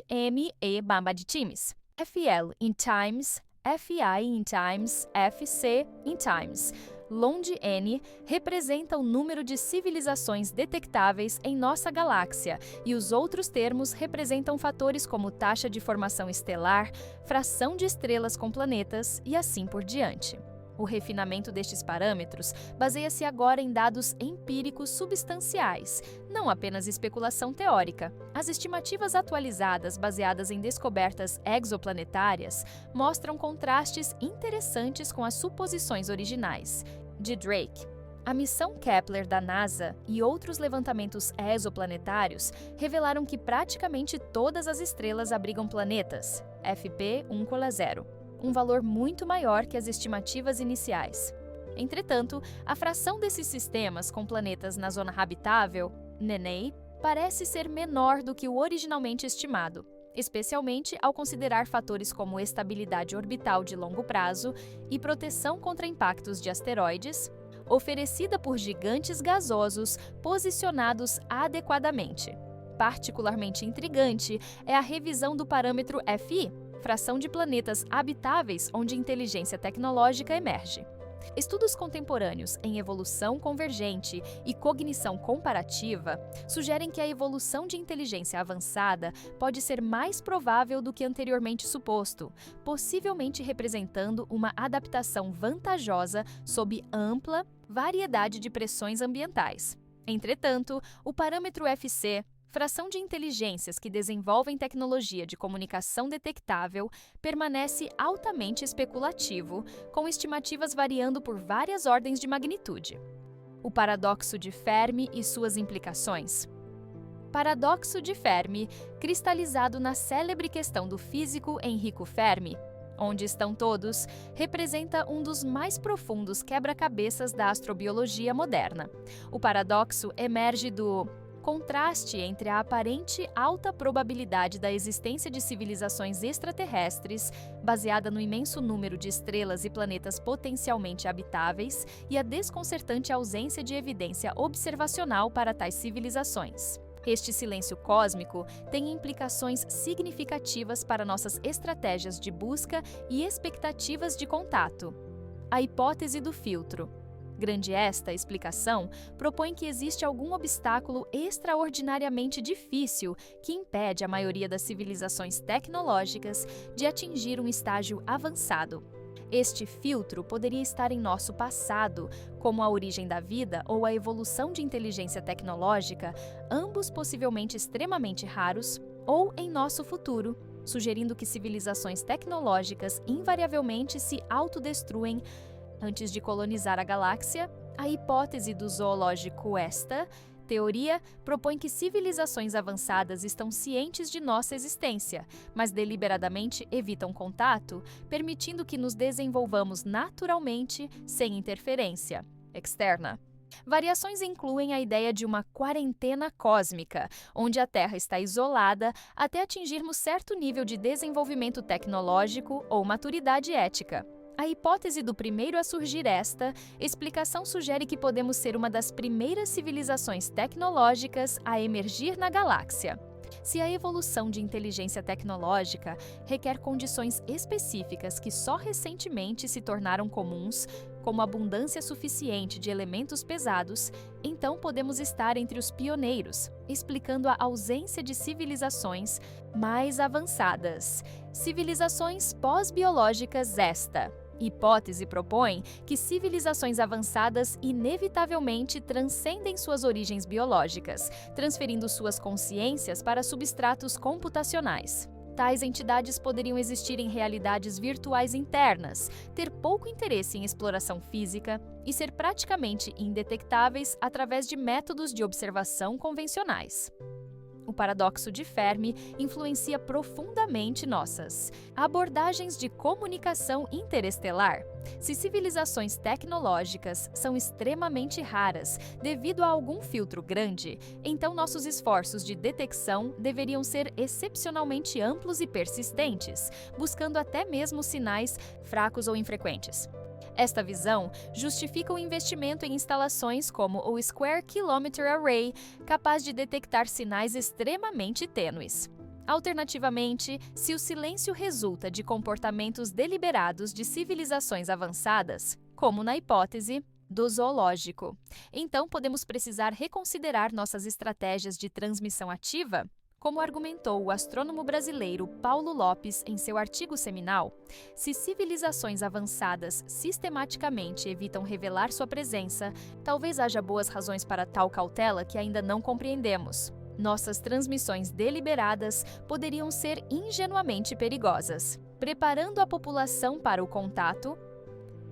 M, E, Madtimes, FL, in times, FI, in times, FC, in times. Londe N representa o número de civilizações detectáveis em nossa galáxia e os outros termos representam fatores como taxa de formação estelar, fração de estrelas com planetas e assim por diante. O refinamento destes parâmetros baseia-se agora em dados empíricos substanciais, não apenas especulação teórica. As estimativas atualizadas baseadas em descobertas exoplanetárias mostram contrastes interessantes com as suposições originais. De Drake, a missão Kepler da NASA e outros levantamentos exoplanetários revelaram que praticamente todas as estrelas abrigam planetas, FP 1,0. Um valor muito maior que as estimativas iniciais. Entretanto, a fração desses sistemas com planetas na zona habitável, NENEI, parece ser menor do que o originalmente estimado, especialmente ao considerar fatores como estabilidade orbital de longo prazo e proteção contra impactos de asteroides, oferecida por gigantes gasosos posicionados adequadamente. Particularmente intrigante é a revisão do parâmetro FI, fração de planetas habitáveis onde inteligência tecnológica emerge. Estudos contemporâneos em evolução convergente e cognição comparativa sugerem que a evolução de inteligência avançada pode ser mais provável do que anteriormente suposto, possivelmente representando uma adaptação vantajosa sob ampla variedade de pressões ambientais. Entretanto, o parâmetro FC, fração de inteligências que desenvolvem tecnologia de comunicação detectável, permanece altamente especulativo, com estimativas variando por várias ordens de magnitude. O paradoxo de Fermi e suas implicações. Paradoxo de Fermi, cristalizado na célebre questão do físico Enrico Fermi, Onde Estão Todos, representa um dos mais profundos quebra-cabeças da astrobiologia moderna. O paradoxo emerge do contraste entre a aparente alta probabilidade da existência de civilizações extraterrestres, baseada no imenso número de estrelas e planetas potencialmente habitáveis, e a desconcertante ausência de evidência observacional para tais civilizações. Este silêncio cósmico tem implicações significativas para nossas estratégias de busca e expectativas de contato. A hipótese do filtro. Grande esta explicação propõe que existe algum obstáculo extraordinariamente difícil que impede a maioria das civilizações tecnológicas de atingir um estágio avançado. Este filtro poderia estar em nosso passado, como a origem da vida ou a evolução de inteligência tecnológica, ambos possivelmente extremamente raros, ou em nosso futuro, sugerindo que civilizações tecnológicas invariavelmente se autodestruem antes de colonizar a galáxia. A hipótese do zoológico esta teoria propõe que civilizações avançadas estão cientes de nossa existência, mas deliberadamente evitam contato, permitindo que nos desenvolvamos naturalmente sem interferência externa. Variações incluem a ideia de uma quarentena cósmica, onde a Terra está isolada até atingirmos certo nível de desenvolvimento tecnológico ou maturidade ética. A hipótese do primeiro a surgir esta explicação sugere que podemos ser uma das primeiras civilizações tecnológicas a emergir na galáxia. Se a evolução de inteligência tecnológica requer condições específicas que só recentemente se tornaram comuns, como abundância suficiente de elementos pesados, então podemos estar entre os pioneiros, explicando a ausência de civilizações mais avançadas. Civilizações pós-biológicas esta. Hipótese propõe que civilizações avançadas inevitavelmente transcendem suas origens biológicas, transferindo suas consciências para substratos computacionais. Tais entidades poderiam existir em realidades virtuais internas, ter pouco interesse em exploração física e ser praticamente indetectáveis através de métodos de observação convencionais. O paradoxo de Fermi influencia profundamente nossas abordagens de comunicação interestelar. Se civilizações tecnológicas são extremamente raras devido a algum filtro grande, então nossos esforços de detecção deveriam ser excepcionalmente amplos e persistentes, buscando até mesmo sinais fracos ou infrequentes. Esta visão justifica o investimento em instalações como o Square Kilometre Array, capaz de detectar sinais extremamente tênues. Alternativamente, se o silêncio resulta de comportamentos deliberados de civilizações avançadas, como na hipótese do zoológico, então podemos precisar reconsiderar nossas estratégias de transmissão ativa? Como argumentou o astrônomo brasileiro Paulo Lopes em seu artigo seminal, se civilizações avançadas sistematicamente evitam revelar sua presença, talvez haja boas razões para tal cautela que ainda não compreendemos. Nossas transmissões deliberadas poderiam ser ingenuamente perigosas, preparando a população para o contato.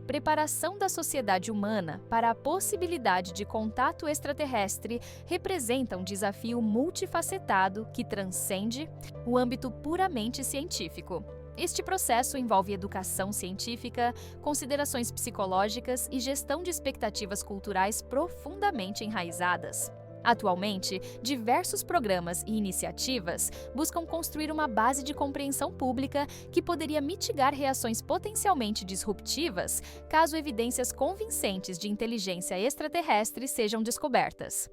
Preparação da sociedade humana para a possibilidade de contato extraterrestre representa um desafio multifacetado que transcende o âmbito puramente científico. Este processo envolve educação científica, considerações psicológicas e gestão de expectativas culturais profundamente enraizadas. Atualmente, diversos programas e iniciativas buscam construir uma base de compreensão pública que poderia mitigar reações potencialmente disruptivas caso evidências convincentes de inteligência extraterrestre sejam descobertas.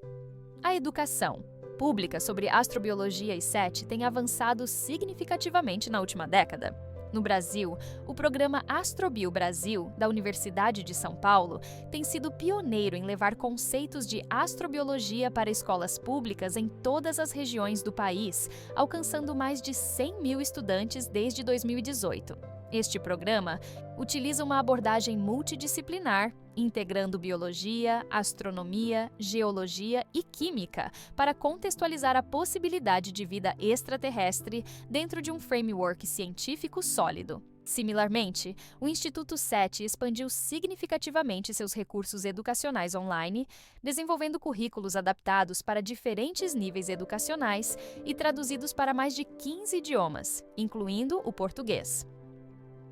A educação pública sobre astrobiologia e SET tem avançado significativamente na última década. No Brasil, o programa Astrobio Brasil, da Universidade de São Paulo, tem sido pioneiro em levar conceitos de astrobiologia para escolas públicas em todas as regiões do país, alcançando mais de 100 mil estudantes desde 2018. Este programa utiliza uma abordagem multidisciplinar, integrando biologia, astronomia, geologia e química para contextualizar a possibilidade de vida extraterrestre dentro de um framework científico sólido. Similarmente, o Instituto SET expandiu significativamente seus recursos educacionais online, desenvolvendo currículos adaptados para diferentes níveis educacionais e traduzidos para mais de 15 idiomas, incluindo o português.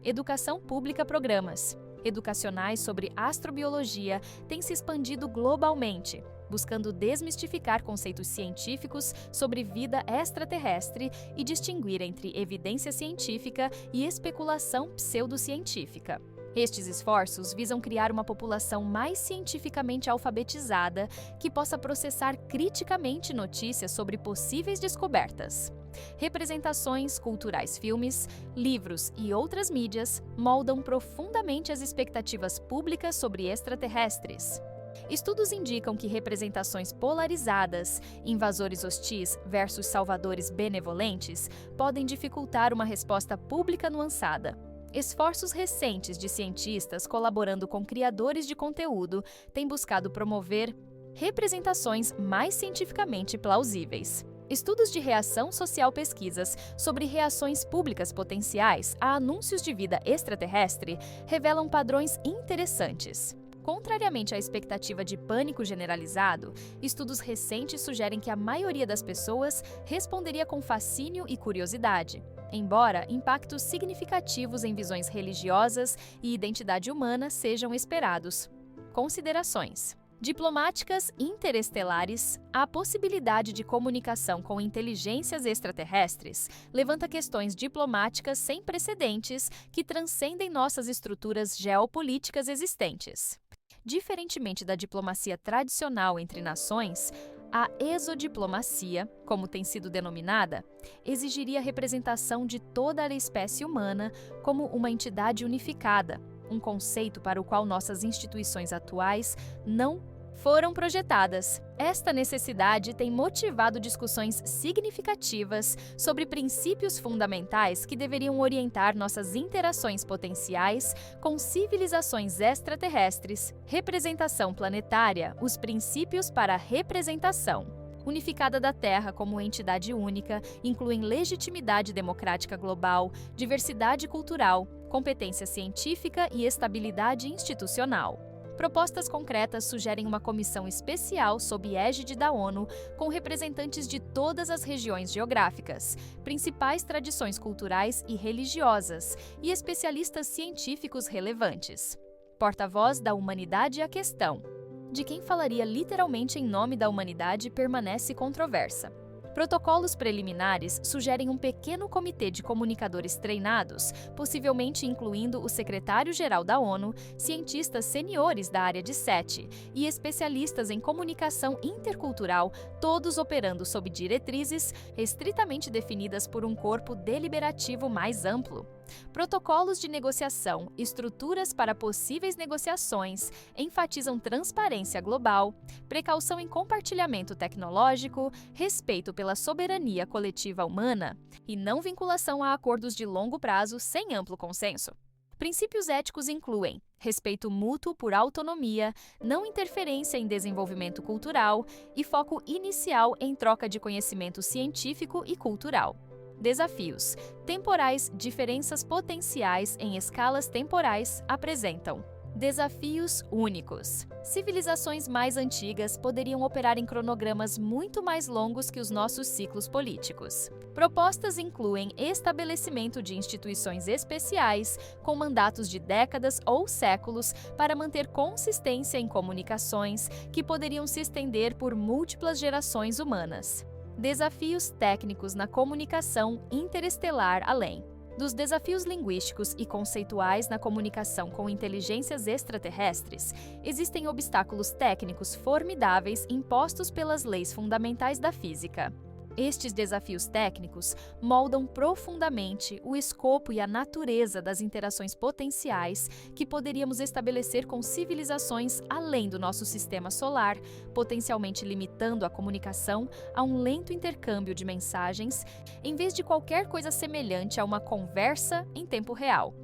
Educação pública programas educacionais sobre astrobiologia têm se expandido globalmente, buscando desmistificar conceitos científicos sobre vida extraterrestre e distinguir entre evidência científica e especulação pseudocientífica. Estes esforços visam criar uma população mais cientificamente alfabetizada que possa processar criticamente notícias sobre possíveis descobertas. Representações culturais, filmes, livros e outras mídias moldam profundamente as expectativas públicas sobre extraterrestres. Estudos indicam que representações polarizadas, invasores hostis versus salvadores benevolentes, podem dificultar uma resposta pública nuançada. Esforços recentes de cientistas colaborando com criadores de conteúdo têm buscado promover representações mais cientificamente plausíveis. Estudos de reação social, pesquisas sobre reações públicas potenciais a anúncios de vida extraterrestre revelam padrões interessantes. Contrariamente à expectativa de pânico generalizado, estudos recentes sugerem que a maioria das pessoas responderia com fascínio e curiosidade, embora impactos significativos em visões religiosas e identidade humana sejam esperados. Considerações diplomáticas interestelares. A possibilidade de comunicação com inteligências extraterrestres levanta questões diplomáticas sem precedentes que transcendem nossas estruturas geopolíticas existentes. Diferentemente da diplomacia tradicional entre nações, a exodiplomacia, como tem sido denominada, exigiria a representação de toda a espécie humana como uma entidade unificada, um conceito para o qual nossas instituições atuais não foram projetadas. Esta necessidade tem motivado discussões significativas sobre princípios fundamentais que deveriam orientar nossas interações potenciais com civilizações extraterrestres, representação planetária, os princípios para a representação unificada da Terra como entidade única, incluem legitimidade democrática global, diversidade cultural, competência científica e estabilidade institucional. Propostas concretas sugerem uma comissão especial sob égide da ONU, com representantes de todas as regiões geográficas, principais tradições culturais e religiosas, e especialistas científicos relevantes. Porta-voz da humanidade à questão. De quem falaria literalmente em nome da humanidade permanece controversa. Protocolos preliminares sugerem um pequeno comitê de comunicadores treinados, possivelmente incluindo o secretário-geral da ONU, cientistas seniores da área de SETI e especialistas em comunicação intercultural, todos operando sob diretrizes estritamente definidas por um corpo deliberativo mais amplo. Protocolos de negociação, estruturas para possíveis negociações, enfatizam transparência global, precaução em compartilhamento tecnológico, respeito pela soberania coletiva humana e não vinculação a acordos de longo prazo sem amplo consenso. Princípios éticos incluem respeito mútuo por autonomia, não interferência em desenvolvimento cultural e foco inicial em troca de conhecimento científico e cultural. Desafios temporais, diferenças potenciais em escalas temporais apresentam desafios únicos. Civilizações mais antigas poderiam operar em cronogramas muito mais longos que os nossos ciclos políticos. Propostas incluem estabelecimento de instituições especiais, com mandatos de décadas ou séculos, para manter consistência em comunicações que poderiam se estender por múltiplas gerações humanas. Desafios técnicos na comunicação interestelar além. Dos desafios linguísticos e conceituais na comunicação com inteligências extraterrestres, existem obstáculos técnicos formidáveis impostos pelas leis fundamentais da física. Estes desafios técnicos moldam profundamente o escopo e a natureza das interações potenciais que poderíamos estabelecer com civilizações além do nosso sistema solar, potencialmente limitando a comunicação a um lento intercâmbio de mensagens, em vez de qualquer coisa semelhante a uma conversa em tempo real.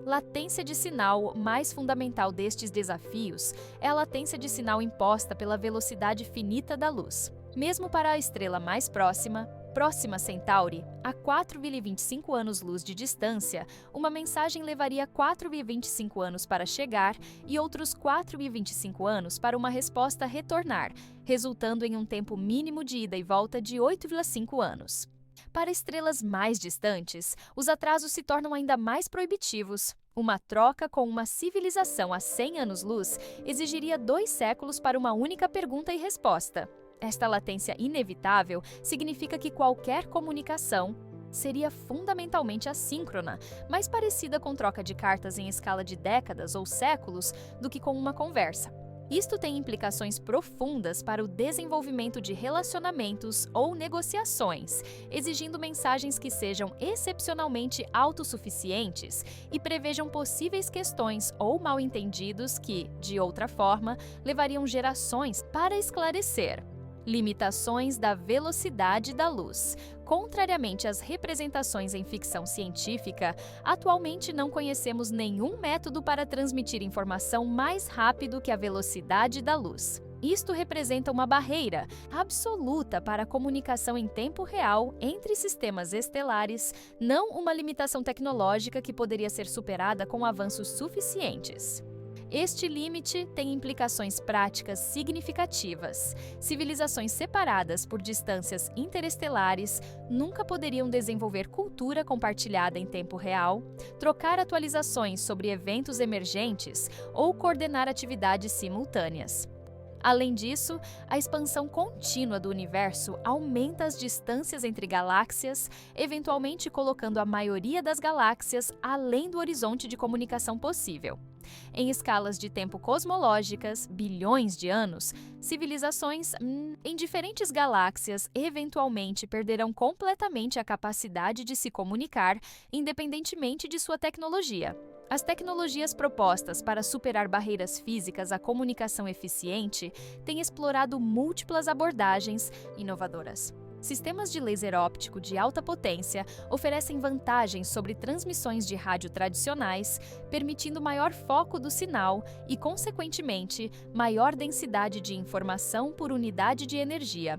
Latência de sinal mais fundamental destes desafios é a latência de sinal imposta pela velocidade finita da luz. Mesmo para a estrela mais próxima, Próxima Centauri, a 4,25 anos-luz de distância, uma mensagem levaria 4,25 anos para chegar e outros 4,25 anos para uma resposta retornar, resultando em um tempo mínimo de ida e volta de 8,5 anos. Para estrelas mais distantes, os atrasos se tornam ainda mais proibitivos. Uma troca com uma civilização a 100 anos-luz exigiria 2 séculos para uma única pergunta e resposta. Esta latência inevitável significa que qualquer comunicação seria fundamentalmente assíncrona, mais parecida com troca de cartas em escala de décadas ou séculos do que com uma conversa. Isto tem implicações profundas para o desenvolvimento de relacionamentos ou negociações, exigindo mensagens que sejam excepcionalmente autossuficientes e prevejam possíveis questões ou mal-entendidos que, de outra forma, levariam gerações para esclarecer. Limitações da velocidade da luz. Contrariamente às representações em ficção científica, atualmente não conhecemos nenhum método para transmitir informação mais rápido que a velocidade da luz. Isto representa uma barreira absoluta para a comunicação em tempo real entre sistemas estelares, não uma limitação tecnológica que poderia ser superada com avanços suficientes. Este limite tem implicações práticas significativas. Civilizações separadas por distâncias interestelares nunca poderiam desenvolver cultura compartilhada em tempo real, trocar atualizações sobre eventos emergentes ou coordenar atividades simultâneas. Além disso, a expansão contínua do universo aumenta as distâncias entre galáxias, eventualmente colocando a maioria das galáxias além do horizonte de comunicação possível. Em escalas de tempo cosmológicas, bilhões de anos, civilizações em diferentes galáxias eventualmente perderão completamente a capacidade de se comunicar, independentemente de sua tecnologia. As tecnologias propostas para superar barreiras físicas à comunicação eficiente têm explorado múltiplas abordagens inovadoras. Sistemas de laser óptico de alta potência oferecem vantagens sobre transmissões de rádio tradicionais, permitindo maior foco do sinal e, consequentemente, maior densidade de informação por unidade de energia.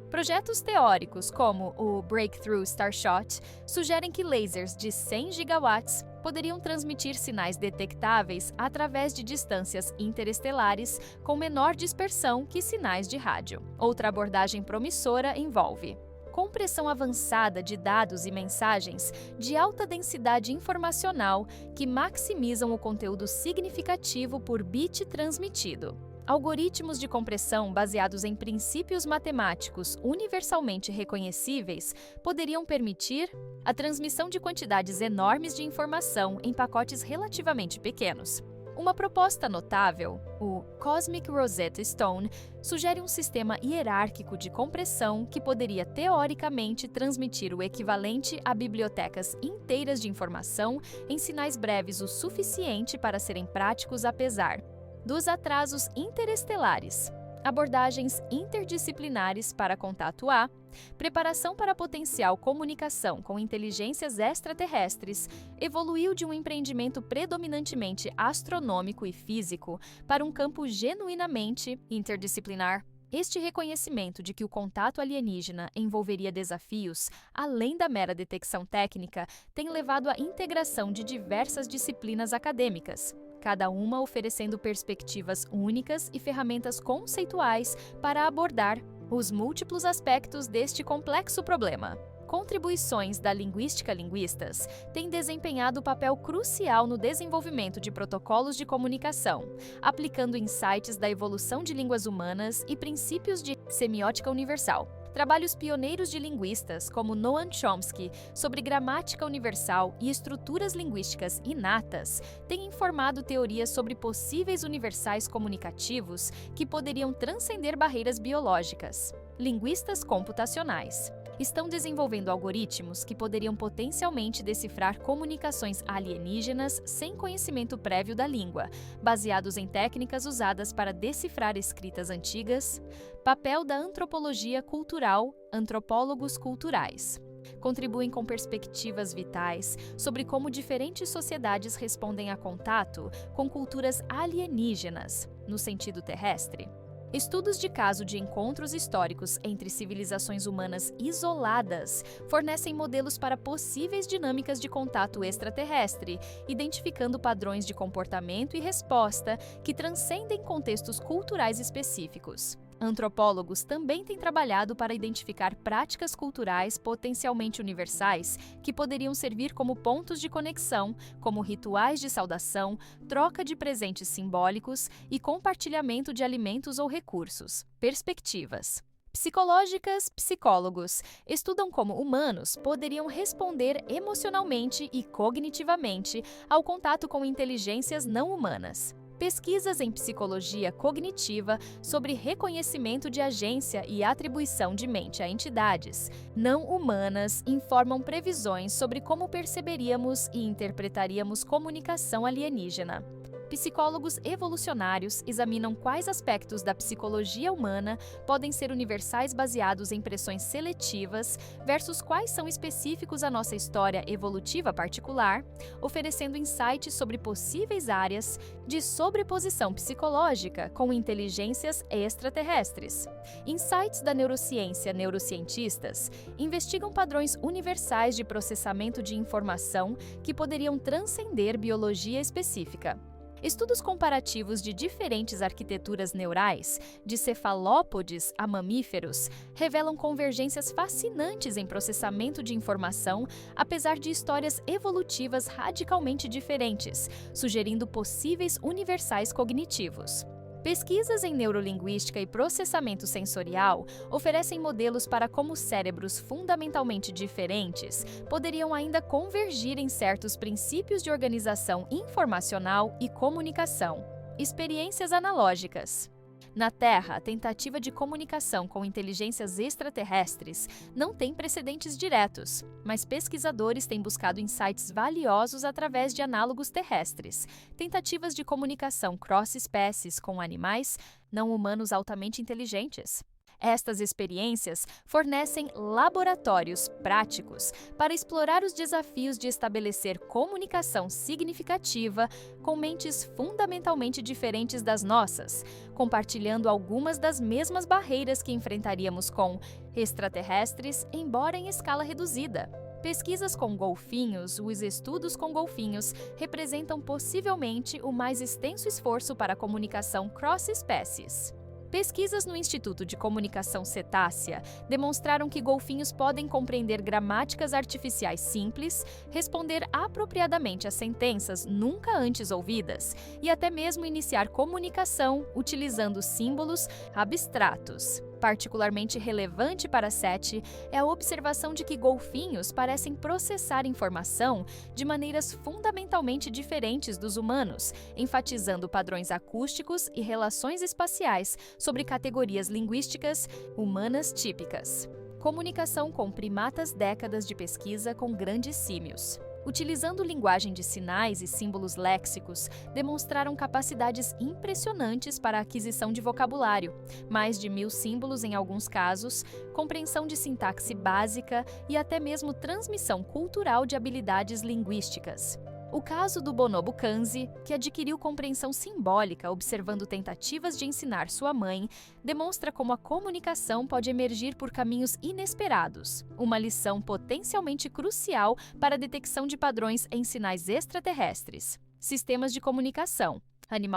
Projetos teóricos, como o Breakthrough Starshot, sugerem que lasers de 100 gigawatts poderiam transmitir sinais detectáveis através de distâncias interestelares com menor dispersão que sinais de rádio. Outra abordagem promissora envolve compressão avançada de dados e mensagens de alta densidade informacional que maximizam o conteúdo significativo por bit transmitido. Algoritmos de compressão baseados em princípios matemáticos universalmente reconhecíveis poderiam permitir a transmissão de quantidades enormes de informação em pacotes relativamente pequenos. Uma proposta notável, o Cosmic Rosetta Stone, sugere um sistema hierárquico de compressão que poderia teoricamente transmitir o equivalente a bibliotecas inteiras de informação em sinais breves o suficiente para serem práticos apesar dos atrasos interestelares, abordagens interdisciplinares para contato A, preparação para potencial comunicação com inteligências extraterrestres, evoluiu de um empreendimento predominantemente astronômico e físico para um campo genuinamente interdisciplinar. Este reconhecimento de que o contato alienígena envolveria desafios além da mera detecção técnica tem levado à integração de diversas disciplinas acadêmicas, cada uma oferecendo perspectivas únicas e ferramentas conceituais para abordar os múltiplos aspectos deste complexo problema. Contribuições da linguística linguistas têm desempenhado papel crucial no desenvolvimento de protocolos de comunicação, aplicando insights da evolução de línguas humanas e princípios de semiótica universal. Trabalhos pioneiros de linguistas, como Noam Chomsky, sobre gramática universal e estruturas linguísticas inatas, têm informado teorias sobre possíveis universais comunicativos que poderiam transcender barreiras biológicas. Linguistas computacionais estão desenvolvendo algoritmos que poderiam potencialmente decifrar comunicações alienígenas sem conhecimento prévio da língua, baseados em técnicas usadas para decifrar escritas antigas. Papel da antropologia cultural, antropólogos culturais. Contribuem com perspectivas vitais sobre como diferentes sociedades respondem a contato com culturas alienígenas, no sentido terrestre. Estudos de caso de encontros históricos entre civilizações humanas isoladas fornecem modelos para possíveis dinâmicas de contato extraterrestre, identificando padrões de comportamento e resposta que transcendem contextos culturais específicos. Antropólogos também têm trabalhado para identificar práticas culturais potencialmente universais que poderiam servir como pontos de conexão, como rituais de saudação, troca de presentes simbólicos e compartilhamento de alimentos ou recursos. Perspectivas psicológicas. Psicólogos estudam como humanos poderiam responder emocionalmente e cognitivamente ao contato com inteligências não humanas. Pesquisas em psicologia cognitiva sobre reconhecimento de agência e atribuição de mente a entidades não humanas informam previsões sobre como perceberíamos e interpretaríamos comunicação alienígena. Psicólogos evolucionários examinam quais aspectos da psicologia humana podem ser universais baseados em pressões seletivas versus quais são específicos à nossa história evolutiva particular, oferecendo insights sobre possíveis áreas de sobreposição psicológica com inteligências extraterrestres. Insights da neurociência. Neurocientistas investigam padrões universais de processamento de informação que poderiam transcender biologia específica. Estudos comparativos de diferentes arquiteturas neurais, de cefalópodes a mamíferos, revelam convergências fascinantes em processamento de informação, apesar de histórias evolutivas radicalmente diferentes, sugerindo possíveis universais cognitivos. Pesquisas em neurolinguística e processamento sensorial oferecem modelos para como cérebros fundamentalmente diferentes poderiam ainda convergir em certos princípios de organização informacional e comunicação. Experiências analógicas. Na Terra, a tentativa de comunicação com inteligências extraterrestres não tem precedentes diretos, mas pesquisadores têm buscado insights valiosos através de análogos terrestres, tentativas de comunicação cross-espécies com animais não humanos altamente inteligentes. Estas experiências fornecem laboratórios práticos para explorar os desafios de estabelecer comunicação significativa com mentes fundamentalmente diferentes das nossas, compartilhando algumas das mesmas barreiras que enfrentaríamos com extraterrestres, embora em escala reduzida. Pesquisas com golfinhos, os estudos com golfinhos, representam possivelmente o mais extenso esforço para a comunicação cross-espécies. Pesquisas no Instituto de Comunicação Cetácea demonstraram que golfinhos podem compreender gramáticas artificiais simples, responder apropriadamente a sentenças nunca antes ouvidas e até mesmo iniciar comunicação utilizando símbolos abstratos. Particularmente relevante para SETI é a observação de que golfinhos parecem processar informação de maneiras fundamentalmente diferentes dos humanos, enfatizando padrões acústicos e relações espaciais sobre categorias linguísticas humanas típicas. Comunicação com primatas, décadas de pesquisa com grandes símios. Utilizando linguagem de sinais e símbolos léxicos, demonstraram capacidades impressionantes para a aquisição de vocabulário, mais de 1.000 símbolos em alguns casos, compreensão de sintaxe básica e até mesmo transmissão cultural de habilidades linguísticas. O caso do bonobo Kanzi, que adquiriu compreensão simbólica observando tentativas de ensinar sua mãe, demonstra como a comunicação pode emergir por caminhos inesperados, uma lição potencialmente crucial para a detecção de padrões em sinais extraterrestres. Sistemas de comunicação.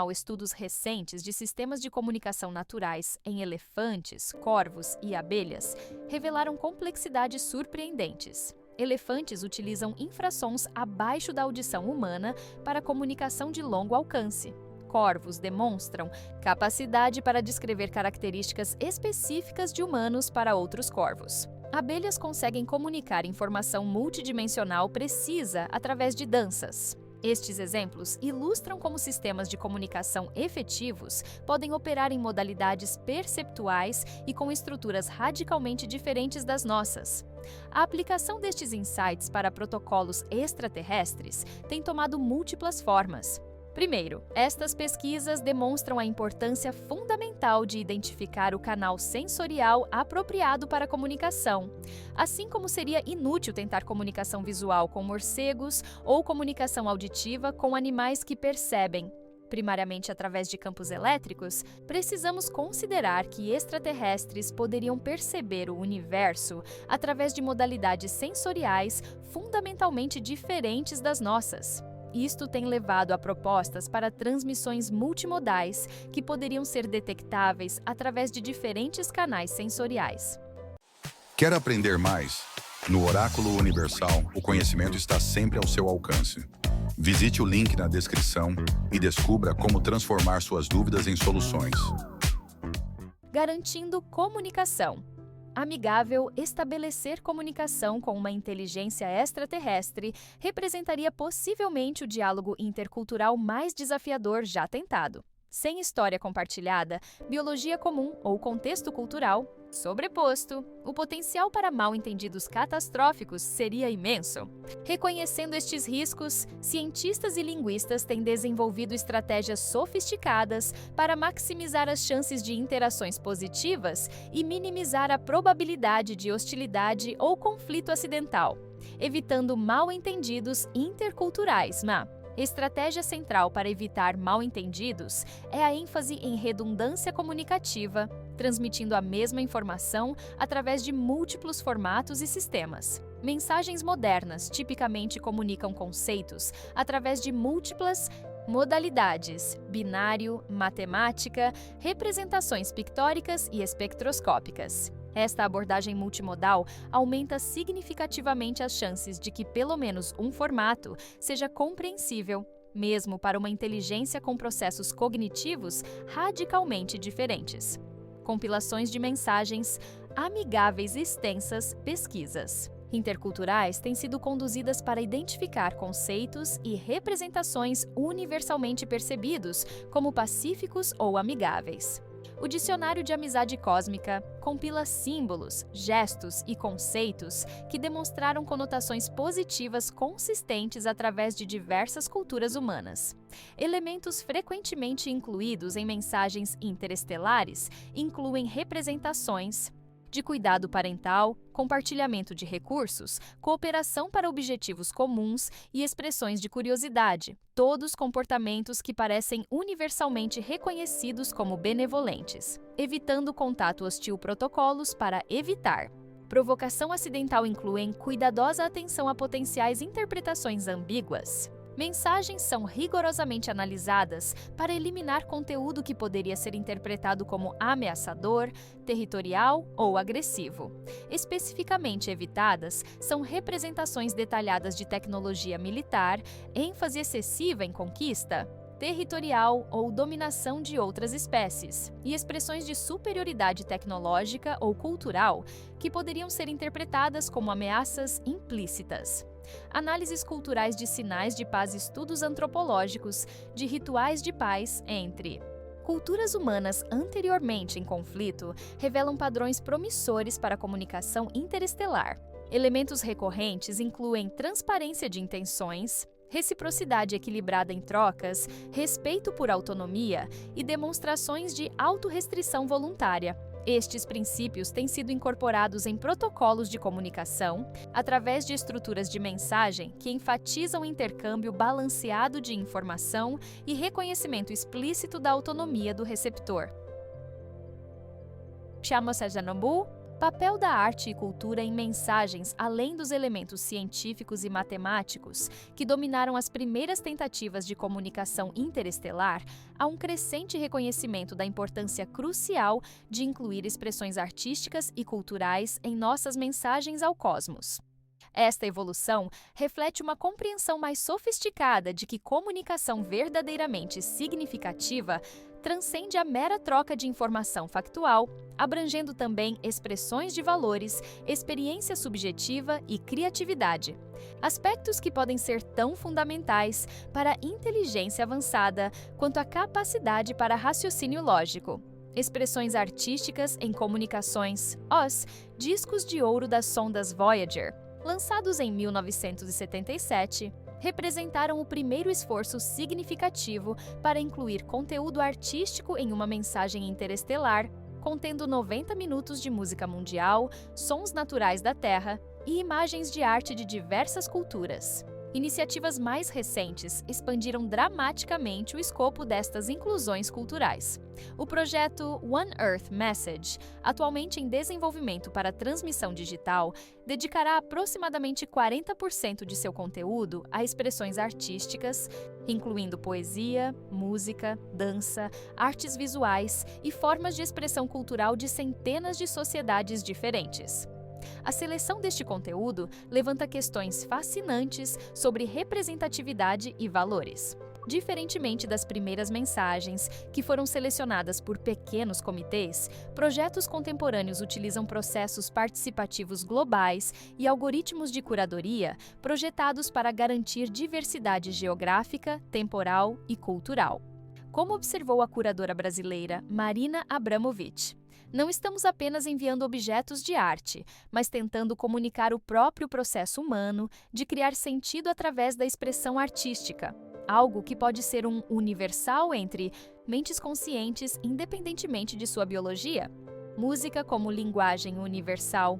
Estudos recentes de sistemas de comunicação naturais em elefantes, corvos e abelhas revelaram complexidades surpreendentes. Elefantes utilizam infrassons abaixo da audição humana para comunicação de longo alcance. Corvos demonstram capacidade para descrever características específicas de humanos para outros corvos. Abelhas conseguem comunicar informação multidimensional precisa através de danças. Estes exemplos ilustram como sistemas de comunicação efetivos podem operar em modalidades perceptuais e com estruturas radicalmente diferentes das nossas. A aplicação destes insights para protocolos extraterrestres tem tomado múltiplas formas. Primeiro, estas pesquisas demonstram a importância fundamental de identificar o canal sensorial apropriado para a comunicação, assim como seria inútil tentar comunicação visual com morcegos ou comunicação auditiva com animais que percebem. Primariamente através de campos elétricos, precisamos considerar que extraterrestres poderiam perceber o universo através de modalidades sensoriais fundamentalmente diferentes das nossas. Isto tem levado a propostas para transmissões multimodais que poderiam ser detectáveis através de diferentes canais sensoriais. Quer aprender mais? No Oráculo Universal, o conhecimento está sempre ao seu alcance. Visite o link na descrição e descubra como transformar suas dúvidas em soluções. Garantindo comunicação. Amigável, estabelecer comunicação com uma inteligência extraterrestre representaria possivelmente o diálogo intercultural mais desafiador já tentado. Sem história compartilhada, biologia comum ou contexto cultural sobreposto, o potencial para mal-entendidos catastróficos seria imenso. Reconhecendo estes riscos, cientistas e linguistas têm desenvolvido estratégias sofisticadas para maximizar as chances de interações positivas e minimizar a probabilidade de hostilidade ou conflito acidental, evitando mal-entendidos interculturais. Estratégia central para evitar mal-entendidos é a ênfase em redundância comunicativa, transmitindo a mesma informação através de múltiplos formatos e sistemas. Mensagens modernas tipicamente comunicam conceitos através de múltiplas modalidades, binário, matemática, representações pictóricas e espectroscópicas. Esta abordagem multimodal aumenta significativamente as chances de que pelo menos um formato seja compreensível, mesmo para uma inteligência com processos cognitivos radicalmente diferentes. Compilações de mensagens, amigáveis e extensas pesquisas interculturais têm sido conduzidas para identificar conceitos e representações universalmente percebidos como pacíficos ou amigáveis. O Dicionário de Amizade Cósmica compila símbolos, gestos e conceitos que demonstraram conotações positivas consistentes através de diversas culturas humanas. Elementos frequentemente incluídos em mensagens interestelares incluem representações de cuidado parental, compartilhamento de recursos, cooperação para objetivos comuns e expressões de curiosidade, todos comportamentos que parecem universalmente reconhecidos como benevolentes. Evitando contato hostil, protocolos para evitar. Provocação acidental incluem cuidadosa atenção a potenciais interpretações ambíguas. Mensagens são rigorosamente analisadas para eliminar conteúdo que poderia ser interpretado como ameaçador, territorial ou agressivo. Especificamente evitadas são representações detalhadas de tecnologia militar, ênfase excessiva em conquista, territorial ou dominação de outras espécies, e expressões de superioridade tecnológica ou cultural que poderiam ser interpretadas como ameaças implícitas. Análises culturais de sinais de paz e estudos antropológicos de rituais de paz entre culturas humanas anteriormente em conflito revelam padrões promissores para a comunicação interestelar. Elementos recorrentes incluem transparência de intenções, reciprocidade equilibrada em trocas, respeito por autonomia e demonstrações de autorrestrição voluntária. Estes princípios têm sido incorporados em protocolos de comunicação através de estruturas de mensagem que enfatizam o intercâmbio balanceado de informação e reconhecimento explícito da autonomia do receptor. Chamosajanambu, papel da arte e cultura em mensagens além dos elementos científicos e matemáticos que dominaram as primeiras tentativas de comunicação interestelar, há um crescente reconhecimento da importância crucial de incluir expressões artísticas e culturais em nossas mensagens ao cosmos. Esta evolução reflete uma compreensão mais sofisticada de que comunicação verdadeiramente significativa transcende a mera troca de informação factual, abrangendo também expressões de valores, experiência subjetiva e criatividade. Aspectos que podem ser tão fundamentais para a inteligência avançada quanto a capacidade para raciocínio lógico. Expressões artísticas em comunicações. Os discos de ouro das sondas Voyager, lançados em 1977, representaram o primeiro esforço significativo para incluir conteúdo artístico em uma mensagem interestelar, contendo 90 minutos de música mundial, sons naturais da Terra e imagens de arte de diversas culturas. Iniciativas mais recentes expandiram dramaticamente o escopo destas inclusões culturais. O projeto One Earth Message, atualmente em desenvolvimento para transmissão digital, dedicará aproximadamente 40% de seu conteúdo a expressões artísticas, incluindo poesia, música, dança, artes visuais e formas de expressão cultural de centenas de sociedades diferentes. A seleção deste conteúdo levanta questões fascinantes sobre representatividade e valores. Diferentemente das primeiras mensagens, que foram selecionadas por pequenos comitês, projetos contemporâneos utilizam processos participativos globais e algoritmos de curadoria projetados para garantir diversidade geográfica, temporal e cultural. Como observou a curadora brasileira Marina Abramovic, não estamos apenas enviando objetos de arte, mas tentando comunicar o próprio processo humano de criar sentido através da expressão artística, algo que pode ser um universal entre mentes conscientes independentemente de sua biologia. Música como linguagem universal.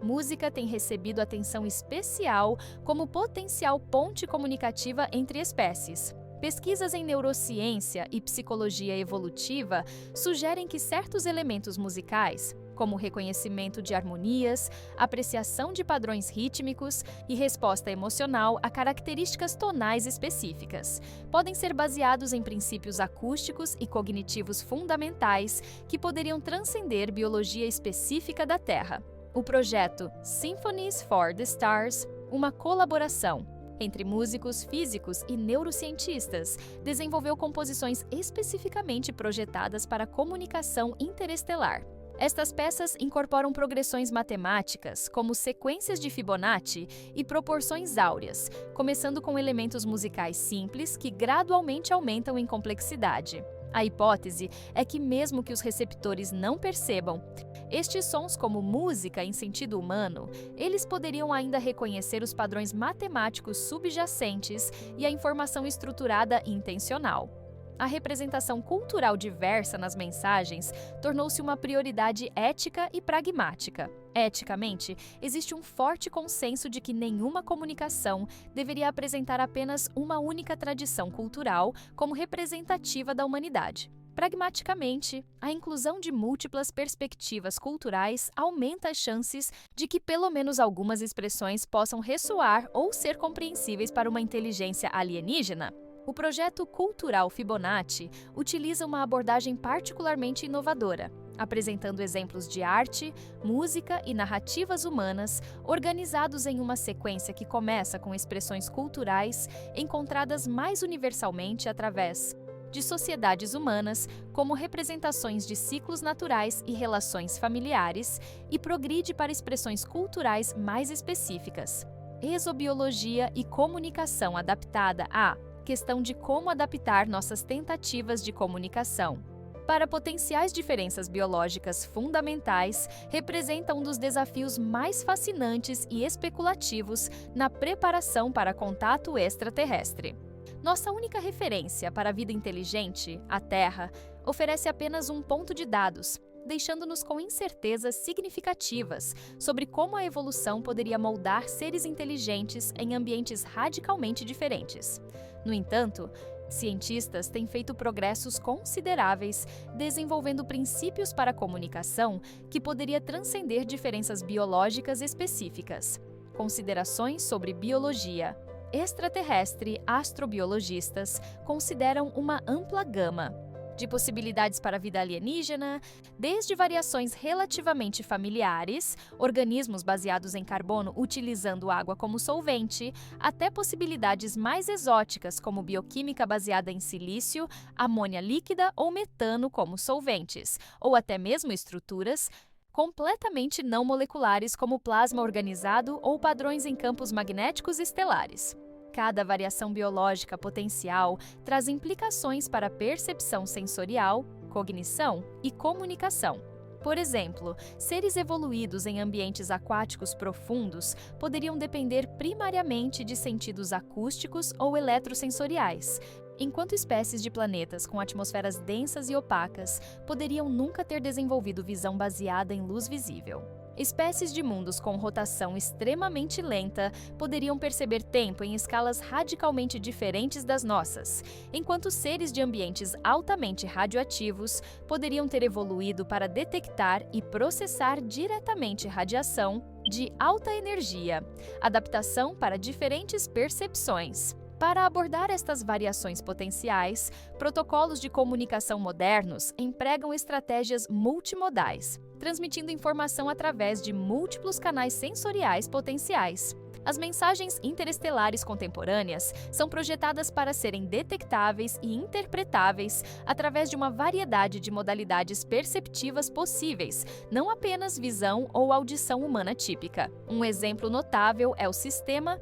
Música tem recebido atenção especial como potencial ponte comunicativa entre espécies. Pesquisas em neurociência e psicologia evolutiva sugerem que certos elementos musicais, como reconhecimento de harmonias, apreciação de padrões rítmicos e resposta emocional a características tonais específicas, podem ser baseados em princípios acústicos e cognitivos fundamentais que poderiam transcender biologia específica da Terra. O projeto Symphonies for the Stars, uma colaboração entre músicos, físicos e neurocientistas, desenvolveu composições especificamente projetadas para comunicação interestelar. Estas peças incorporam progressões matemáticas, como sequências de Fibonacci e proporções áureas, começando com elementos musicais simples que gradualmente aumentam em complexidade. A hipótese é que, mesmo que os receptores não percebam estes sons como música em sentido humano, eles poderiam ainda reconhecer os padrões matemáticos subjacentes e a informação estruturada intencional. A representação cultural diversa nas mensagens tornou-se uma prioridade ética e pragmática. Eticamente, existe um forte consenso de que nenhuma comunicação deveria apresentar apenas uma única tradição cultural como representativa da humanidade. Pragmaticamente, a inclusão de múltiplas perspectivas culturais aumenta as chances de que pelo menos algumas expressões possam ressoar ou ser compreensíveis para uma inteligência alienígena. O projeto cultural Fibonacci utiliza uma abordagem particularmente inovadora, apresentando exemplos de arte, música e narrativas humanas organizados em uma sequência que começa com expressões culturais encontradas mais universalmente através de sociedades humanas, como representações de ciclos naturais e relações familiares, e progride para expressões culturais mais específicas. Exobiologia e comunicação adaptada à questão de como adaptar nossas tentativas de comunicação para potenciais diferenças biológicas fundamentais representa um dos desafios mais fascinantes e especulativos na preparação para contato extraterrestre. Nossa única referência para a vida inteligente, a Terra, oferece apenas um ponto de dados, deixando-nos com incertezas significativas sobre como a evolução poderia moldar seres inteligentes em ambientes radicalmente diferentes. No entanto, cientistas têm feito progressos consideráveis desenvolvendo princípios para a comunicação que poderia transcender diferenças biológicas específicas. Considerações sobre biologia extraterrestre. Astrobiologistas consideram uma ampla gama de possibilidades para a vida alienígena, desde variações relativamente familiares, organismos baseados em carbono utilizando água como solvente, até possibilidades mais exóticas como bioquímica baseada em silício, amônia líquida ou metano como solventes, ou até mesmo estruturas completamente não moleculares como plasma organizado ou padrões em campos magnéticos estelares. Cada variação biológica potencial traz implicações para a percepção sensorial, cognição e comunicação. Por exemplo, seres evoluídos em ambientes aquáticos profundos poderiam depender primariamente de sentidos acústicos ou eletrosensoriais, enquanto espécies de planetas com atmosferas densas e opacas poderiam nunca ter desenvolvido visão baseada em luz visível. Espécies de mundos com rotação extremamente lenta poderiam perceber tempo em escalas radicalmente diferentes das nossas, enquanto seres de ambientes altamente radioativos poderiam ter evoluído para detectar e processar diretamente radiação de alta energia, adaptação para diferentes percepções. Para abordar estas variações potenciais, protocolos de comunicação modernos empregam estratégias multimodais, transmitindo informação através de múltiplos canais sensoriais potenciais. As mensagens interestelares contemporâneas são projetadas para serem detectáveis e interpretáveis através de uma variedade de modalidades perceptivas possíveis, não apenas visão ou audição humana típica. Um exemplo notável é o sistema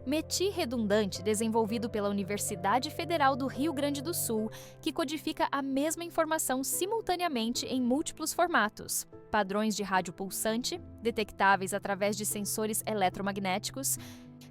METI redundante desenvolvido pela Universidade Federal do Rio Grande do Sul, que codifica a mesma informação simultaneamente em múltiplos formatos. Padrões de rádio pulsante, detectáveis através de sensores eletromagnéticos,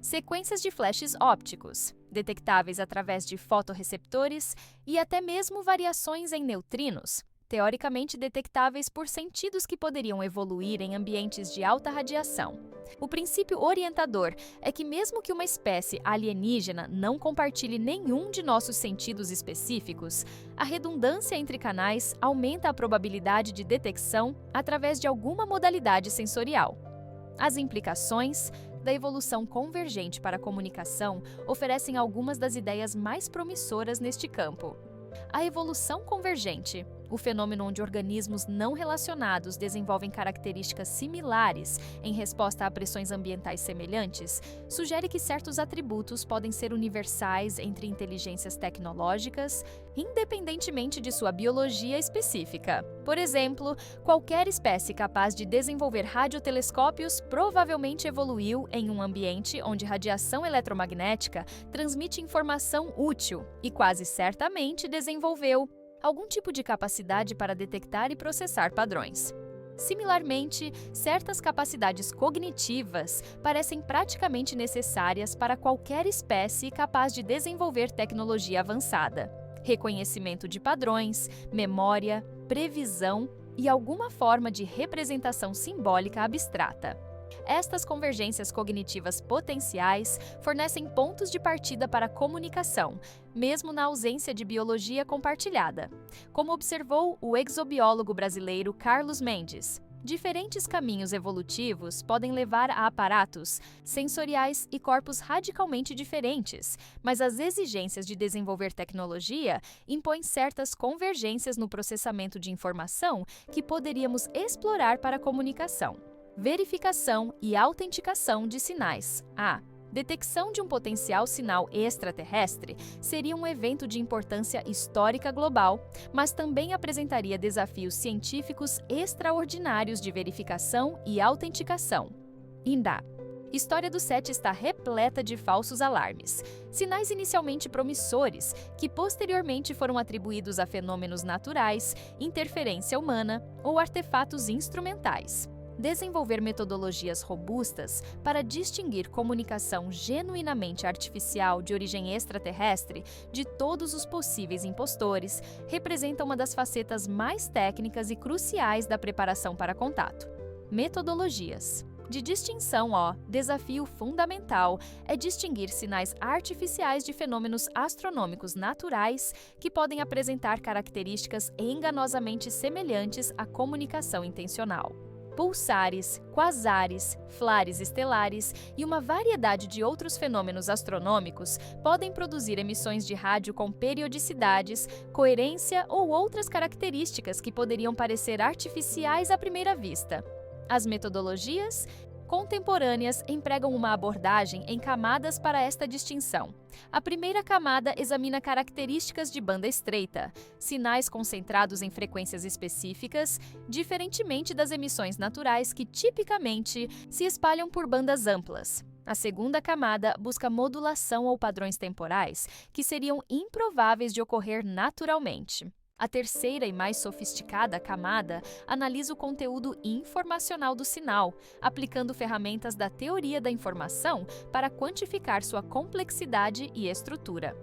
sequências de flashes ópticos, detectáveis através de fotorreceptores e até mesmo variações em neutrinos, teoricamente detectáveis por sentidos que poderiam evoluir em ambientes de alta radiação. O princípio orientador é que, mesmo que uma espécie alienígena não compartilhe nenhum de nossos sentidos específicos, a redundância entre canais aumenta a probabilidade de detecção através de alguma modalidade sensorial. As implicações da evolução convergente para a comunicação oferecem algumas das ideias mais promissoras neste campo. A evolução convergente, o fenômeno onde organismos não relacionados desenvolvem características similares em resposta a pressões ambientais semelhantes, sugere que certos atributos podem ser universais entre inteligências tecnológicas, independentemente de sua biologia específica. Por exemplo, qualquer espécie capaz de desenvolver radiotelescópios provavelmente evoluiu em um ambiente onde radiação eletromagnética transmite informação útil e quase certamente desenvolveu algum tipo de capacidade para detectar e processar padrões. Similarmente, certas capacidades cognitivas parecem praticamente necessárias para qualquer espécie capaz de desenvolver tecnologia avançada. Reconhecimento de padrões, memória, previsão e alguma forma de representação simbólica abstrata. Estas convergências cognitivas potenciais fornecem pontos de partida para a comunicação, mesmo na ausência de biologia compartilhada. Como observou o exobiólogo brasileiro Carlos Mendes, diferentes caminhos evolutivos podem levar a aparatos sensoriais e corpos radicalmente diferentes, mas as exigências de desenvolver tecnologia impõem certas convergências no processamento de informação que poderíamos explorar para a comunicação. Verificação e autenticação de sinais. A detecção de um potencial sinal extraterrestre seria um evento de importância histórica global, mas também apresentaria desafios científicos extraordinários de verificação e autenticação. Indá. História do SETI está repleta de falsos alarmes, sinais inicialmente promissores, que posteriormente foram atribuídos a fenômenos naturais, interferência humana ou artefatos instrumentais. Desenvolver metodologias robustas para distinguir comunicação genuinamente artificial de origem extraterrestre de todos os possíveis impostores representa uma das facetas mais técnicas e cruciais da preparação para contato. Metodologias. De distinção, desafio fundamental é distinguir sinais artificiais de fenômenos astronômicos naturais que podem apresentar características enganosamente semelhantes à comunicação intencional. Pulsares, quasares, flares estelares e uma variedade de outros fenômenos astronômicos podem produzir emissões de rádio com periodicidades, coerência ou outras características que poderiam parecer artificiais à primeira vista. As metodologias contemporâneas empregam uma abordagem em camadas para esta distinção. A primeira camada examina características de banda estreita, sinais concentrados em frequências específicas, diferentemente das emissões naturais que tipicamente se espalham por bandas amplas. A segunda camada busca modulação ou padrões temporais que seriam improváveis de ocorrer naturalmente. A terceira e mais sofisticada camada analisa o conteúdo informacional do sinal, aplicando ferramentas da teoria da informação para quantificar sua complexidade e estrutura.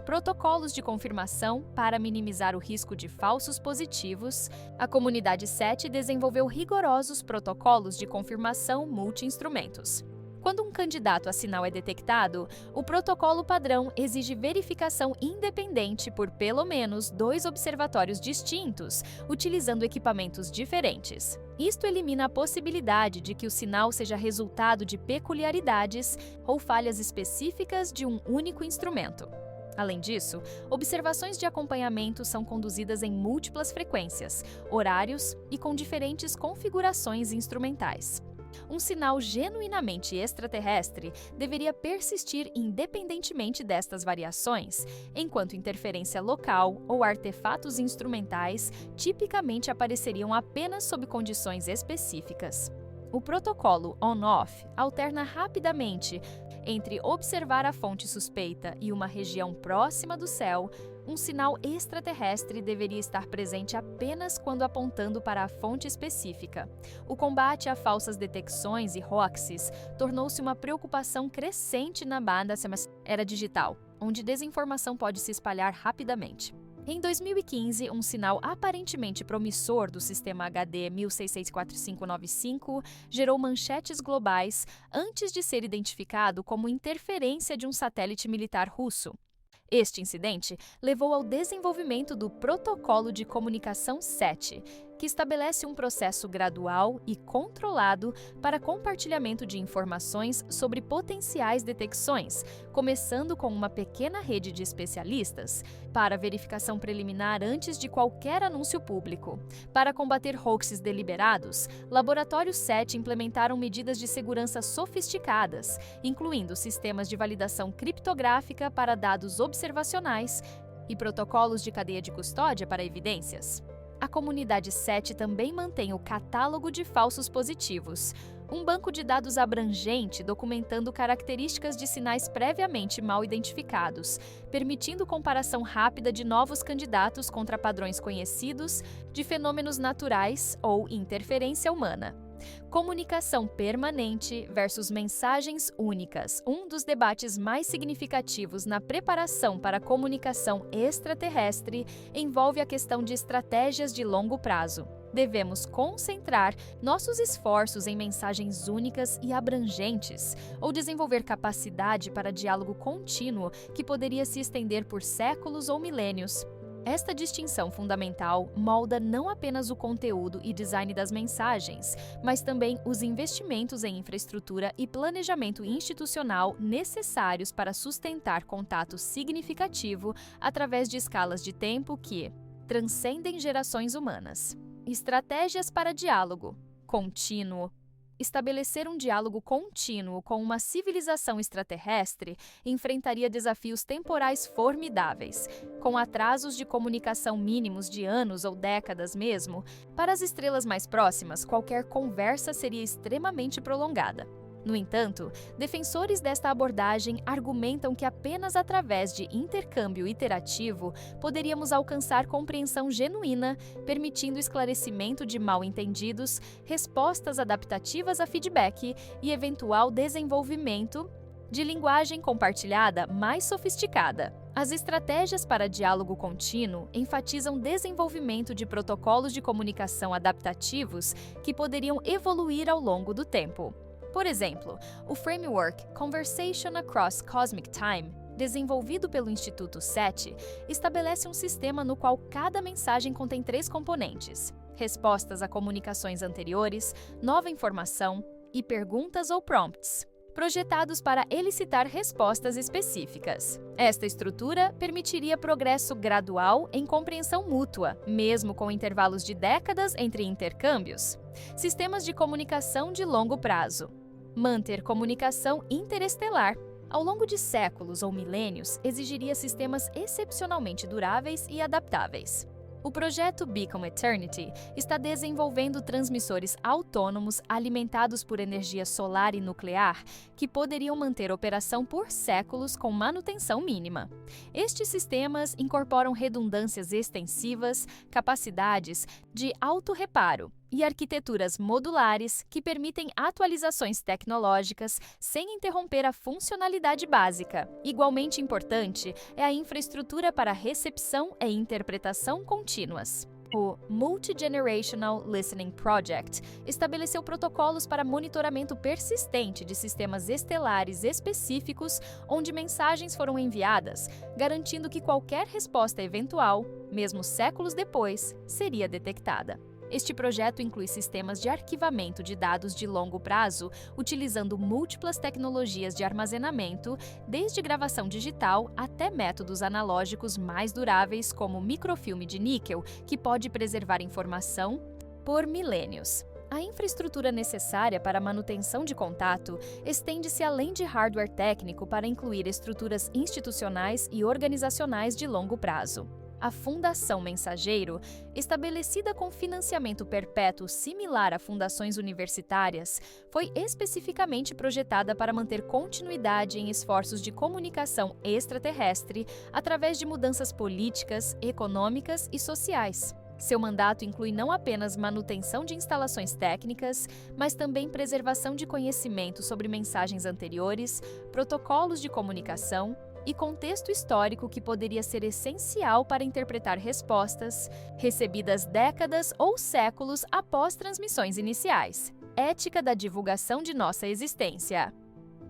Protocolos de confirmação para minimizar o risco de falsos positivos. A comunidade SETI desenvolveu rigorosos protocolos de confirmação multi-instrumentos. Quando um candidato a sinal é detectado, o protocolo padrão exige verificação independente por pelo menos 2 observatórios distintos, utilizando equipamentos diferentes. Isto elimina a possibilidade de que o sinal seja resultado de peculiaridades ou falhas específicas de um único instrumento. Além disso, observações de acompanhamento são conduzidas em múltiplas frequências, horários e com diferentes configurações instrumentais. Um sinal genuinamente extraterrestre deveria persistir independentemente destas variações, enquanto interferência local ou artefatos instrumentais tipicamente apareceriam apenas sob condições específicas. O protocolo on-off alterna rapidamente entre observar a fonte suspeita e uma região próxima do céu. Um sinal extraterrestre deveria estar presente apenas quando apontando para a fonte específica. O combate a falsas detecções e hoaxes tornou-se uma preocupação crescente na banda era digital, onde desinformação pode se espalhar rapidamente. Em 2015, um sinal aparentemente promissor do sistema HD 164595 gerou manchetes globais antes de ser identificado como interferência de um satélite militar russo. Este incidente levou ao desenvolvimento do Protocolo de Comunicação SETI, que estabelece um processo gradual e controlado para compartilhamento de informações sobre potenciais detecções, começando com uma pequena rede de especialistas para verificação preliminar antes de qualquer anúncio público. Para combater hoaxes deliberados, laboratórios SETI implementaram medidas de segurança sofisticadas, incluindo sistemas de validação criptográfica para dados observacionais e protocolos de cadeia de custódia para evidências. A comunidade SETI também mantém o catálogo de falsos positivos, Um banco de dados abrangente documentando características de sinais previamente mal identificados, permitindo comparação rápida de novos candidatos contra padrões conhecidos de fenômenos naturais ou interferência humana. Comunicação permanente versus mensagens únicas. Um dos debates mais significativos na preparação para a comunicação extraterrestre envolve a questão de estratégias de longo prazo. Devemos concentrar nossos esforços em mensagens únicas e abrangentes, ou desenvolver capacidade para diálogo contínuo que poderia se estender por séculos ou milênios. Esta distinção fundamental molda não apenas o conteúdo e design das mensagens, mas também os investimentos em infraestrutura e planejamento institucional necessários para sustentar contato significativo através de escalas de tempo que transcendem gerações humanas. Estratégias para diálogo contínuo. Estabelecer um diálogo contínuo com uma civilização extraterrestre enfrentaria desafios temporais formidáveis, com atrasos de comunicação mínimos de anos ou décadas mesmo. Para as estrelas mais próximas, qualquer conversa seria extremamente prolongada. No entanto, defensores desta abordagem argumentam que apenas através de intercâmbio iterativo poderíamos alcançar compreensão genuína, permitindo esclarecimento de mal-entendidos, respostas adaptativas a feedback e eventual desenvolvimento de linguagem compartilhada mais sofisticada. As estratégias para diálogo contínuo enfatizam desenvolvimento de protocolos de comunicação adaptativos que poderiam evoluir ao longo do tempo. Por exemplo, o framework Conversation Across Cosmic Time, desenvolvido pelo Instituto SETI, estabelece um sistema no qual cada mensagem contém 3 componentes: respostas a comunicações anteriores, nova informação e perguntas ou prompts, projetados para elicitar respostas específicas. Esta estrutura permitiria progresso gradual em compreensão mútua, mesmo com intervalos de décadas entre intercâmbios. Sistemas de comunicação de longo prazo. Manter comunicação interestelar. Ao longo de séculos ou milênios, exigiria sistemas excepcionalmente duráveis e adaptáveis. O projeto Beacon Eternity está desenvolvendo transmissores autônomos alimentados por energia solar e nuclear que poderiam manter operação por séculos com manutenção mínima. Estes sistemas incorporam redundâncias extensivas, capacidades de autorreparo e arquiteturas modulares que permitem atualizações tecnológicas sem interromper a funcionalidade básica. Igualmente importante é a infraestrutura para recepção e interpretação contínuas. O Multi-Generational Listening Project estabeleceu protocolos para monitoramento persistente de sistemas estelares específicos onde mensagens foram enviadas, garantindo que qualquer resposta eventual, mesmo séculos depois, seria detectada. Este projeto inclui sistemas de arquivamento de dados de longo prazo, utilizando múltiplas tecnologias de armazenamento, desde gravação digital até métodos analógicos mais duráveis, como microfilme de níquel, que pode preservar informação por milênios. A infraestrutura necessária para a manutenção de contato estende-se além de hardware técnico para incluir estruturas institucionais e organizacionais de longo prazo. A Fundação Mensageiro, estabelecida com financiamento perpétuo similar a fundações universitárias, foi especificamente projetada para manter continuidade em esforços de comunicação extraterrestre através de mudanças políticas, econômicas e sociais. Seu mandato inclui não apenas manutenção de instalações técnicas, mas também preservação de conhecimento sobre mensagens anteriores, protocolos de comunicação e contexto histórico que poderia ser essencial para interpretar respostas recebidas décadas ou séculos após transmissões iniciais. Ética da divulgação de nossa existência.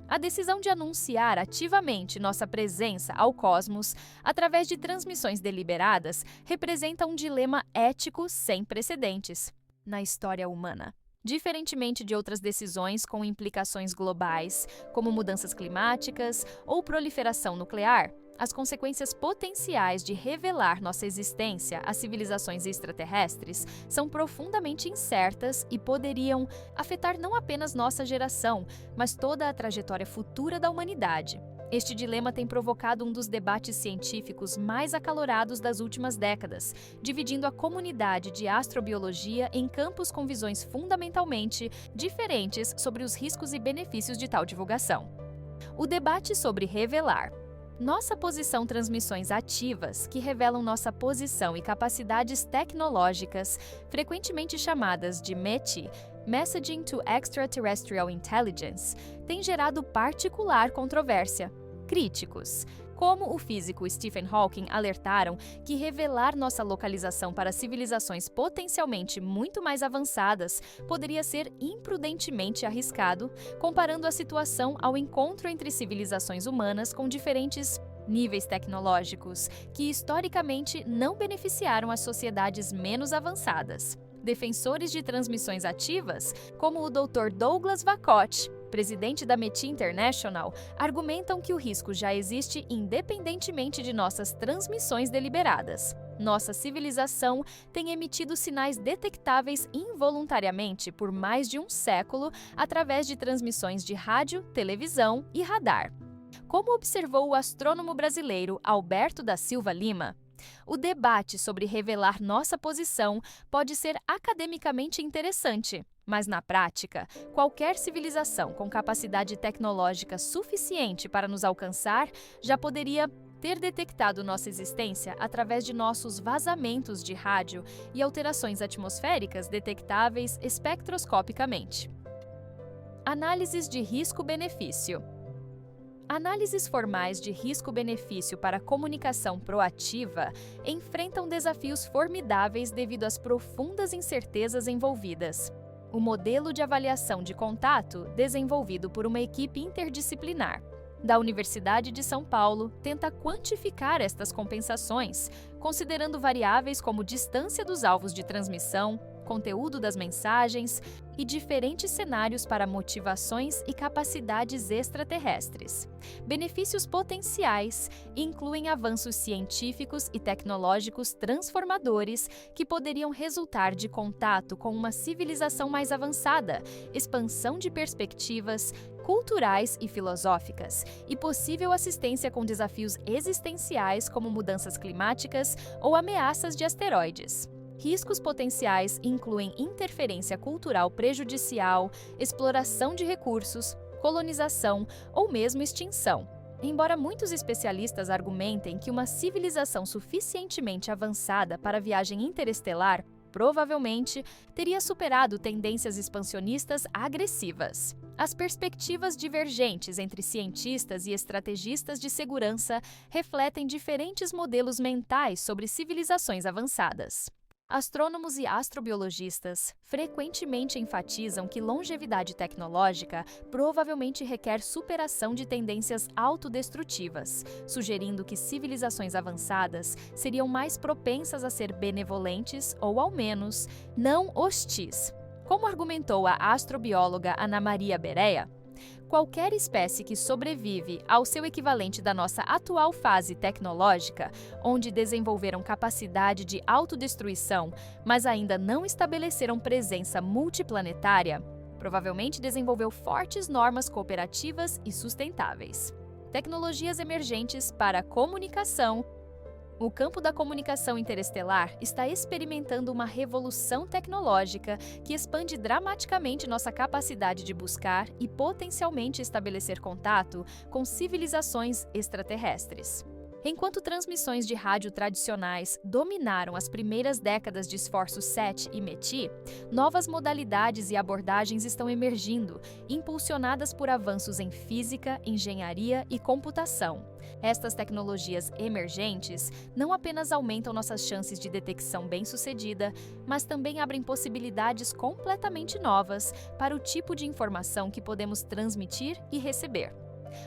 A decisão de anunciar ativamente nossa presença ao cosmos através de transmissões deliberadas representa um dilema ético sem precedentes na história humana. Diferentemente de outras decisões com implicações globais, como mudanças climáticas ou proliferação nuclear, as consequências potenciais de revelar nossa existência a civilizações extraterrestres são profundamente incertas e poderiam afetar não apenas nossa geração, mas toda a trajetória futura da humanidade. Este dilema tem provocado um dos debates científicos mais acalorados das últimas décadas, dividindo a comunidade de astrobiologia em campos com visões fundamentalmente diferentes sobre os riscos e benefícios de tal divulgação. O debate sobre revelar nossa posição, transmissões ativas que revelam nossa posição e capacidades tecnológicas, frequentemente chamadas de METI, Messaging to Extraterrestrial Intelligence, tem gerado particular controvérsia. Críticos, como o físico Stephen Hawking, alertaram que revelar nossa localização para civilizações potencialmente muito mais avançadas poderia ser imprudentemente arriscado, comparando a situação ao encontro entre civilizações humanas com diferentes níveis tecnológicos, que historicamente não beneficiaram as sociedades menos avançadas. Defensores de transmissões ativas, como o Dr. Douglas Vakoch, presidente da METI International, argumentam que o risco já existe independentemente de nossas transmissões deliberadas. Nossa civilização tem emitido sinais detectáveis involuntariamente por mais de um século através de transmissões de rádio, televisão e radar. Como observou o astrônomo brasileiro Alberto da Silva Lima, o debate sobre revelar nossa posição pode ser academicamente interessante, mas na prática, qualquer civilização com capacidade tecnológica suficiente para nos alcançar já poderia ter detectado nossa existência através de nossos vazamentos de rádio e alterações atmosféricas detectáveis espectroscopicamente. Análises de risco-benefício. Análises formais de risco-benefício para comunicação proativa enfrentam desafios formidáveis devido às profundas incertezas envolvidas. O modelo de avaliação de contato, desenvolvido por uma equipe interdisciplinar da Universidade de São Paulo, tenta quantificar estas compensações, considerando variáveis como distância dos alvos de transmissão, conteúdo das mensagens e diferentes cenários para motivações e capacidades extraterrestres. Benefícios potenciais incluem avanços científicos e tecnológicos transformadores que poderiam resultar de contato com uma civilização mais avançada, expansão de perspectivas culturais e filosóficas, e possível assistência com desafios existenciais como mudanças climáticas ou ameaças de asteroides. Riscos potenciais incluem interferência cultural prejudicial, exploração de recursos, colonização ou mesmo extinção. Embora muitos especialistas argumentem que uma civilização suficientemente avançada para viagem interestelar provavelmente teria superado tendências expansionistas agressivas. As perspectivas divergentes entre cientistas e estrategistas de segurança refletem diferentes modelos mentais sobre civilizações avançadas. Astrônomos e astrobiologistas frequentemente enfatizam que longevidade tecnológica provavelmente requer superação de tendências autodestrutivas, sugerindo que civilizações avançadas seriam mais propensas a ser benevolentes ou, ao menos, não hostis. Como argumentou a astrobióloga Ana Maria Berea, qualquer espécie que sobrevive ao seu equivalente da nossa atual fase tecnológica, onde desenvolveram capacidade de autodestruição, mas ainda não estabeleceram presença multiplanetária, provavelmente desenvolveu fortes normas cooperativas e sustentáveis. Tecnologias emergentes para a comunicação. O campo da comunicação interestelar está experimentando uma revolução tecnológica que expande dramaticamente nossa capacidade de buscar e potencialmente estabelecer contato com civilizações extraterrestres. Enquanto transmissões de rádio tradicionais dominaram as primeiras décadas de esforços SET e METI, novas modalidades e abordagens estão emergindo, impulsionadas por avanços em física, engenharia e computação. Estas tecnologias emergentes não apenas aumentam nossas chances de detecção bem-sucedida, mas também abrem possibilidades completamente novas para o tipo de informação que podemos transmitir e receber.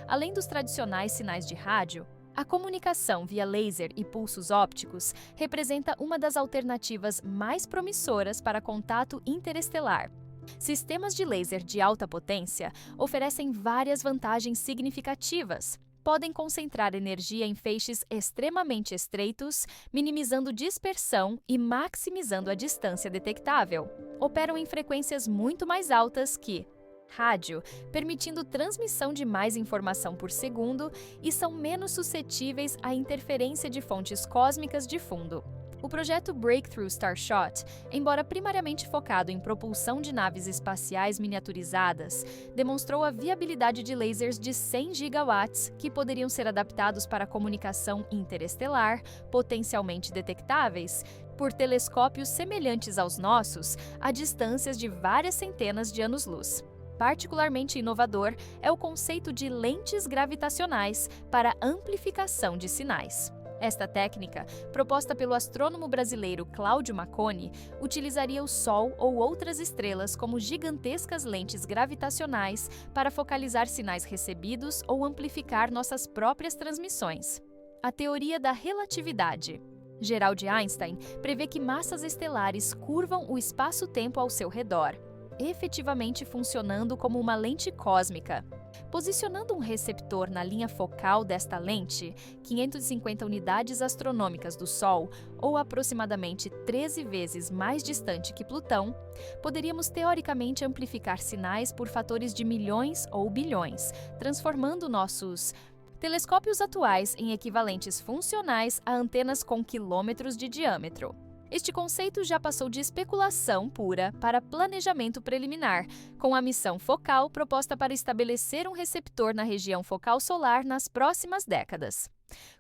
Além dos tradicionais sinais de rádio, a comunicação via laser e pulsos ópticos representa uma das alternativas mais promissoras para contato interestelar. Sistemas de laser de alta potência oferecem várias vantagens significativas. Podem concentrar energia em feixes extremamente estreitos, minimizando dispersão e maximizando a distância detectável. Operam em frequências muito mais altas que rádio, permitindo transmissão de mais informação por segundo e são menos suscetíveis à interferência de fontes cósmicas de fundo. O projeto Breakthrough Starshot, embora primariamente focado em propulsão de naves espaciais miniaturizadas, demonstrou a viabilidade de lasers de 100 gigawatts que poderiam ser adaptados para comunicação interestelar, potencialmente detectáveis, por telescópios semelhantes aos nossos, a distâncias de várias centenas de anos-luz. Particularmente inovador é o conceito de lentes gravitacionais para amplificação de sinais. Esta técnica, proposta pelo astrônomo brasileiro Cláudio Macconi, utilizaria o Sol ou outras estrelas como gigantescas lentes gravitacionais para focalizar sinais recebidos ou amplificar nossas próprias transmissões. A teoria da relatividade. Geral de Einstein prevê que massas estelares curvam o espaço-tempo ao seu redor, efetivamente funcionando como uma lente cósmica. Posicionando um receptor na linha focal desta lente, 550 unidades astronômicas do Sol, ou aproximadamente 13 vezes mais distante que Plutão, poderíamos teoricamente amplificar sinais por fatores de milhões ou bilhões, transformando nossos telescópios atuais em equivalentes funcionais a antenas com quilômetros de diâmetro. Este conceito já passou de especulação pura para planejamento preliminar, com a missão focal proposta para estabelecer um receptor na região focal solar nas próximas décadas.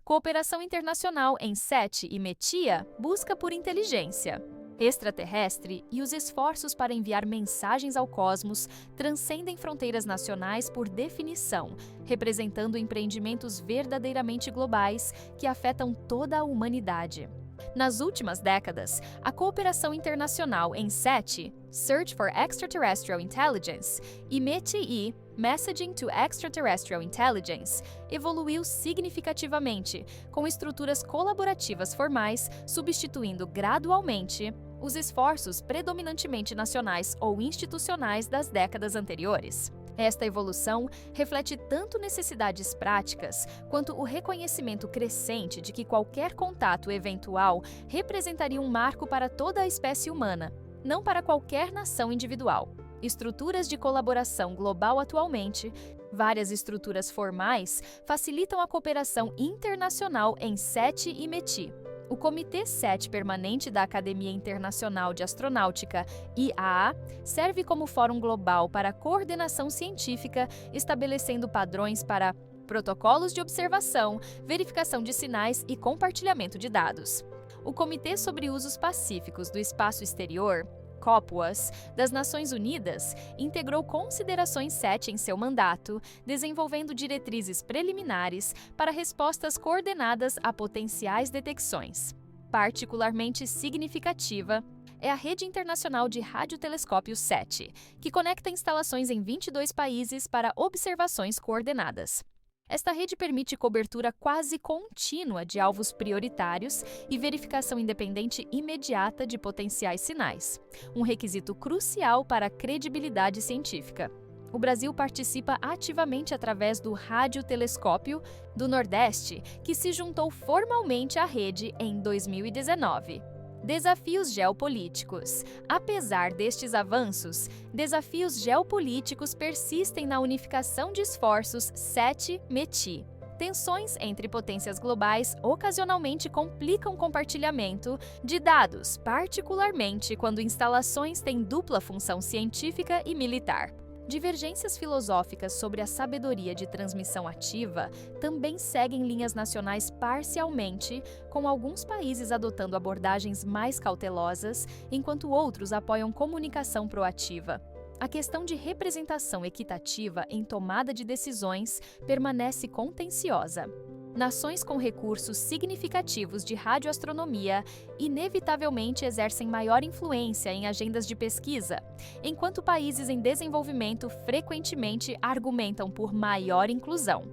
Cooperação internacional em SETI e METIA busca por inteligência extraterrestre e os esforços para enviar mensagens ao cosmos transcendem fronteiras nacionais por definição, representando empreendimentos verdadeiramente globais que afetam toda a humanidade. Nas últimas décadas, a cooperação internacional em SETI, Search for Extraterrestrial Intelligence, e METI, Messaging to Extraterrestrial Intelligence, evoluiu significativamente, com estruturas colaborativas formais substituindo gradualmente os esforços predominantemente nacionais ou institucionais das décadas anteriores. Esta evolução reflete tanto necessidades práticas quanto o reconhecimento crescente de que qualquer contato eventual representaria um marco para toda a espécie humana, não para qualquer nação individual. Estruturas de colaboração global atualmente, várias estruturas formais, facilitam a cooperação internacional em SETI e METI. O Comitê SETI Permanente da Academia Internacional de Astronáutica, IAA, serve como fórum global para a coordenação científica, estabelecendo padrões para protocolos de observação, verificação de sinais e compartilhamento de dados. O Comitê sobre Usos Pacíficos do Espaço Exterior, COPUAS, das Nações Unidas, integrou considerações SETI em seu mandato, desenvolvendo diretrizes preliminares para respostas coordenadas a potenciais detecções. Particularmente significativa é a Rede Internacional de Radiotelescópios SETI, que conecta instalações em 22 países para observações coordenadas. Esta rede permite cobertura quase contínua de alvos prioritários e verificação independente imediata de potenciais sinais, um requisito crucial para a credibilidade científica. O Brasil participa ativamente através do Radiotelescópio do Nordeste, que se juntou formalmente à rede em 2019. Desafios geopolíticos. Apesar destes avanços, desafios geopolíticos persistem na unificação de esforços SETI-METI. Tensões entre potências globais ocasionalmente complicam o compartilhamento de dados, particularmente quando instalações têm dupla função científica e militar. Divergências filosóficas sobre a sabedoria de transmissão ativa também seguem linhas nacionais parcialmente, com alguns países adotando abordagens mais cautelosas, enquanto outros apoiam comunicação proativa. A questão de representação equitativa em tomada de decisões permanece contenciosa. Nações com recursos significativos de radioastronomia inevitavelmente exercem maior influência em agendas de pesquisa, enquanto países em desenvolvimento frequentemente argumentam por maior inclusão,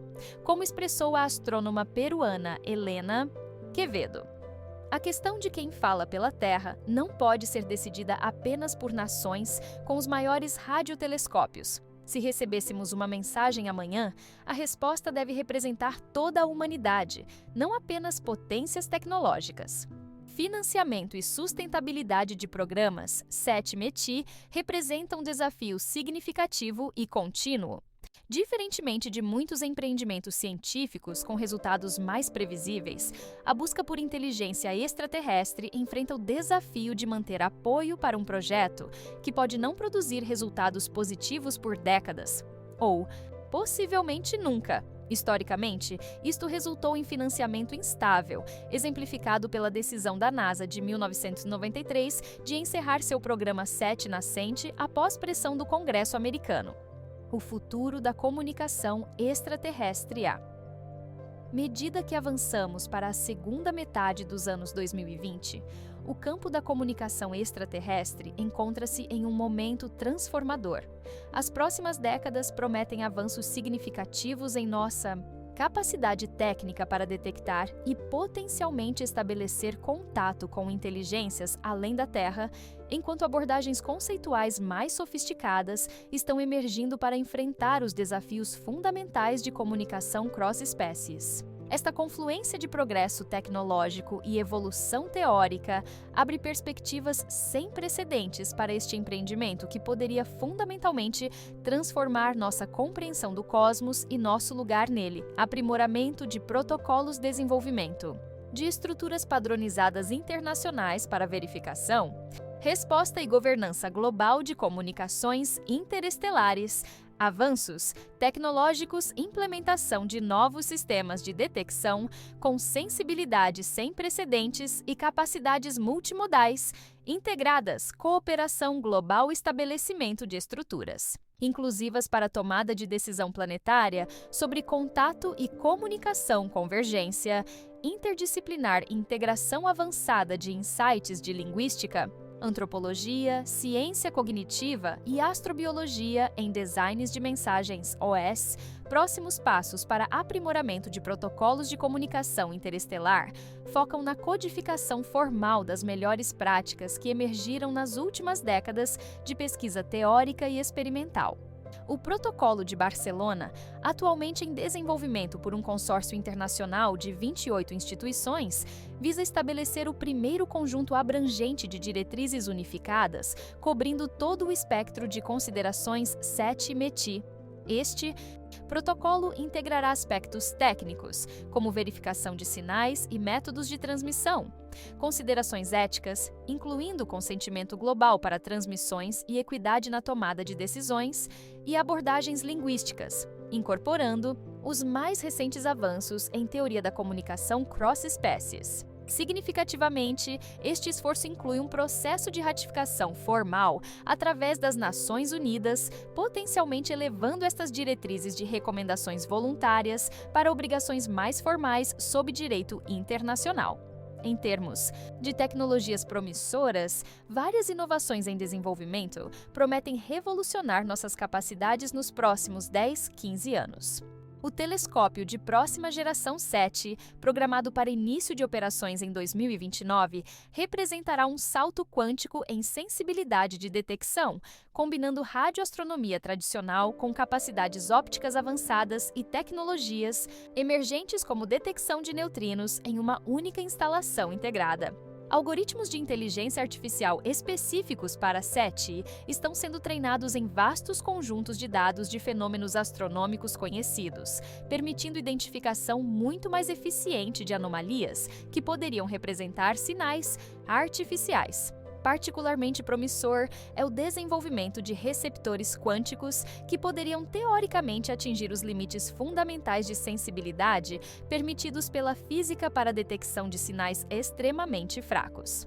como expressou a astrônoma peruana Helena Quevedo. A questão de quem fala pela Terra não pode ser decidida apenas por nações com os maiores radiotelescópios. Se recebêssemos uma mensagem amanhã, a resposta deve representar toda a humanidade, não apenas potências tecnológicas. Financiamento e sustentabilidade de programas, SETI-METI, representam um desafio significativo e contínuo. Diferentemente de muitos empreendimentos científicos com resultados mais previsíveis, a busca por inteligência extraterrestre enfrenta o desafio de manter apoio para um projeto que pode não produzir resultados positivos por décadas, ou, possivelmente, nunca. Historicamente, isto resultou em financiamento instável, exemplificado pela decisão da NASA de 1993 de encerrar seu programa SETI nascente após pressão do Congresso americano. O futuro da comunicação extraterrestre. À medida que avançamos para a segunda metade dos anos 2020, o campo da comunicação extraterrestre encontra-se em um momento transformador. As próximas décadas prometem avanços significativos em nossa capacidade técnica para detectar e potencialmente estabelecer contato com inteligências além da Terra, enquanto abordagens conceituais mais sofisticadas estão emergindo para enfrentar os desafios fundamentais de comunicação cross-espécies. Esta confluência de progresso tecnológico e evolução teórica abre perspectivas sem precedentes para este empreendimento que poderia fundamentalmente transformar nossa compreensão do cosmos e nosso lugar nele. Aprimoramento de protocolos, desenvolvimento de estruturas padronizadas internacionais para verificação, resposta e governança global de comunicações interestelares, avanços tecnológicos, implementação de novos sistemas de detecção com sensibilidade sem precedentes e capacidades multimodais integradas, cooperação global, estabelecimento de estruturas inclusivas para tomada de decisão planetária sobre contato e comunicação, convergência interdisciplinar, integração avançada de insights de linguística, antropologia, ciência cognitiva e astrobiologia em designs de mensagens OS, próximos passos para aprimoramento de protocolos de comunicação interestelar focam na codificação formal das melhores práticas que emergiram nas últimas décadas de pesquisa teórica e experimental. O Protocolo de Barcelona, atualmente em desenvolvimento por um consórcio internacional de 28 instituições, visa estabelecer o primeiro conjunto abrangente de diretrizes unificadas, cobrindo todo o espectro de considerações SETI-METI. Este protocolo integrará aspectos técnicos, como verificação de sinais e métodos de transmissão, considerações éticas, incluindo consentimento global para transmissões e equidade na tomada de decisões, e abordagens linguísticas, incorporando os mais recentes avanços em teoria da comunicação cross-espécies. Significativamente, este esforço inclui um processo de ratificação formal através das Nações Unidas, potencialmente elevando estas diretrizes de recomendações voluntárias para obrigações mais formais sob direito internacional. Em termos de tecnologias promissoras, várias inovações em desenvolvimento prometem revolucionar nossas capacidades nos próximos 10, 15 anos. O telescópio de próxima geração SETI, programado para início de operações em 2029, representará um salto quântico em sensibilidade de detecção, combinando radioastronomia tradicional com capacidades ópticas avançadas e tecnologias emergentes como detecção de neutrinos em uma única instalação integrada. Algoritmos de inteligência artificial específicos para SETI estão sendo treinados em vastos conjuntos de dados de fenômenos astronômicos conhecidos, permitindo identificação muito mais eficiente de anomalias que poderiam representar sinais artificiais. Particularmente promissor é o desenvolvimento de receptores quânticos que poderiam teoricamente atingir os limites fundamentais de sensibilidade permitidos pela física para a detecção de sinais extremamente fracos.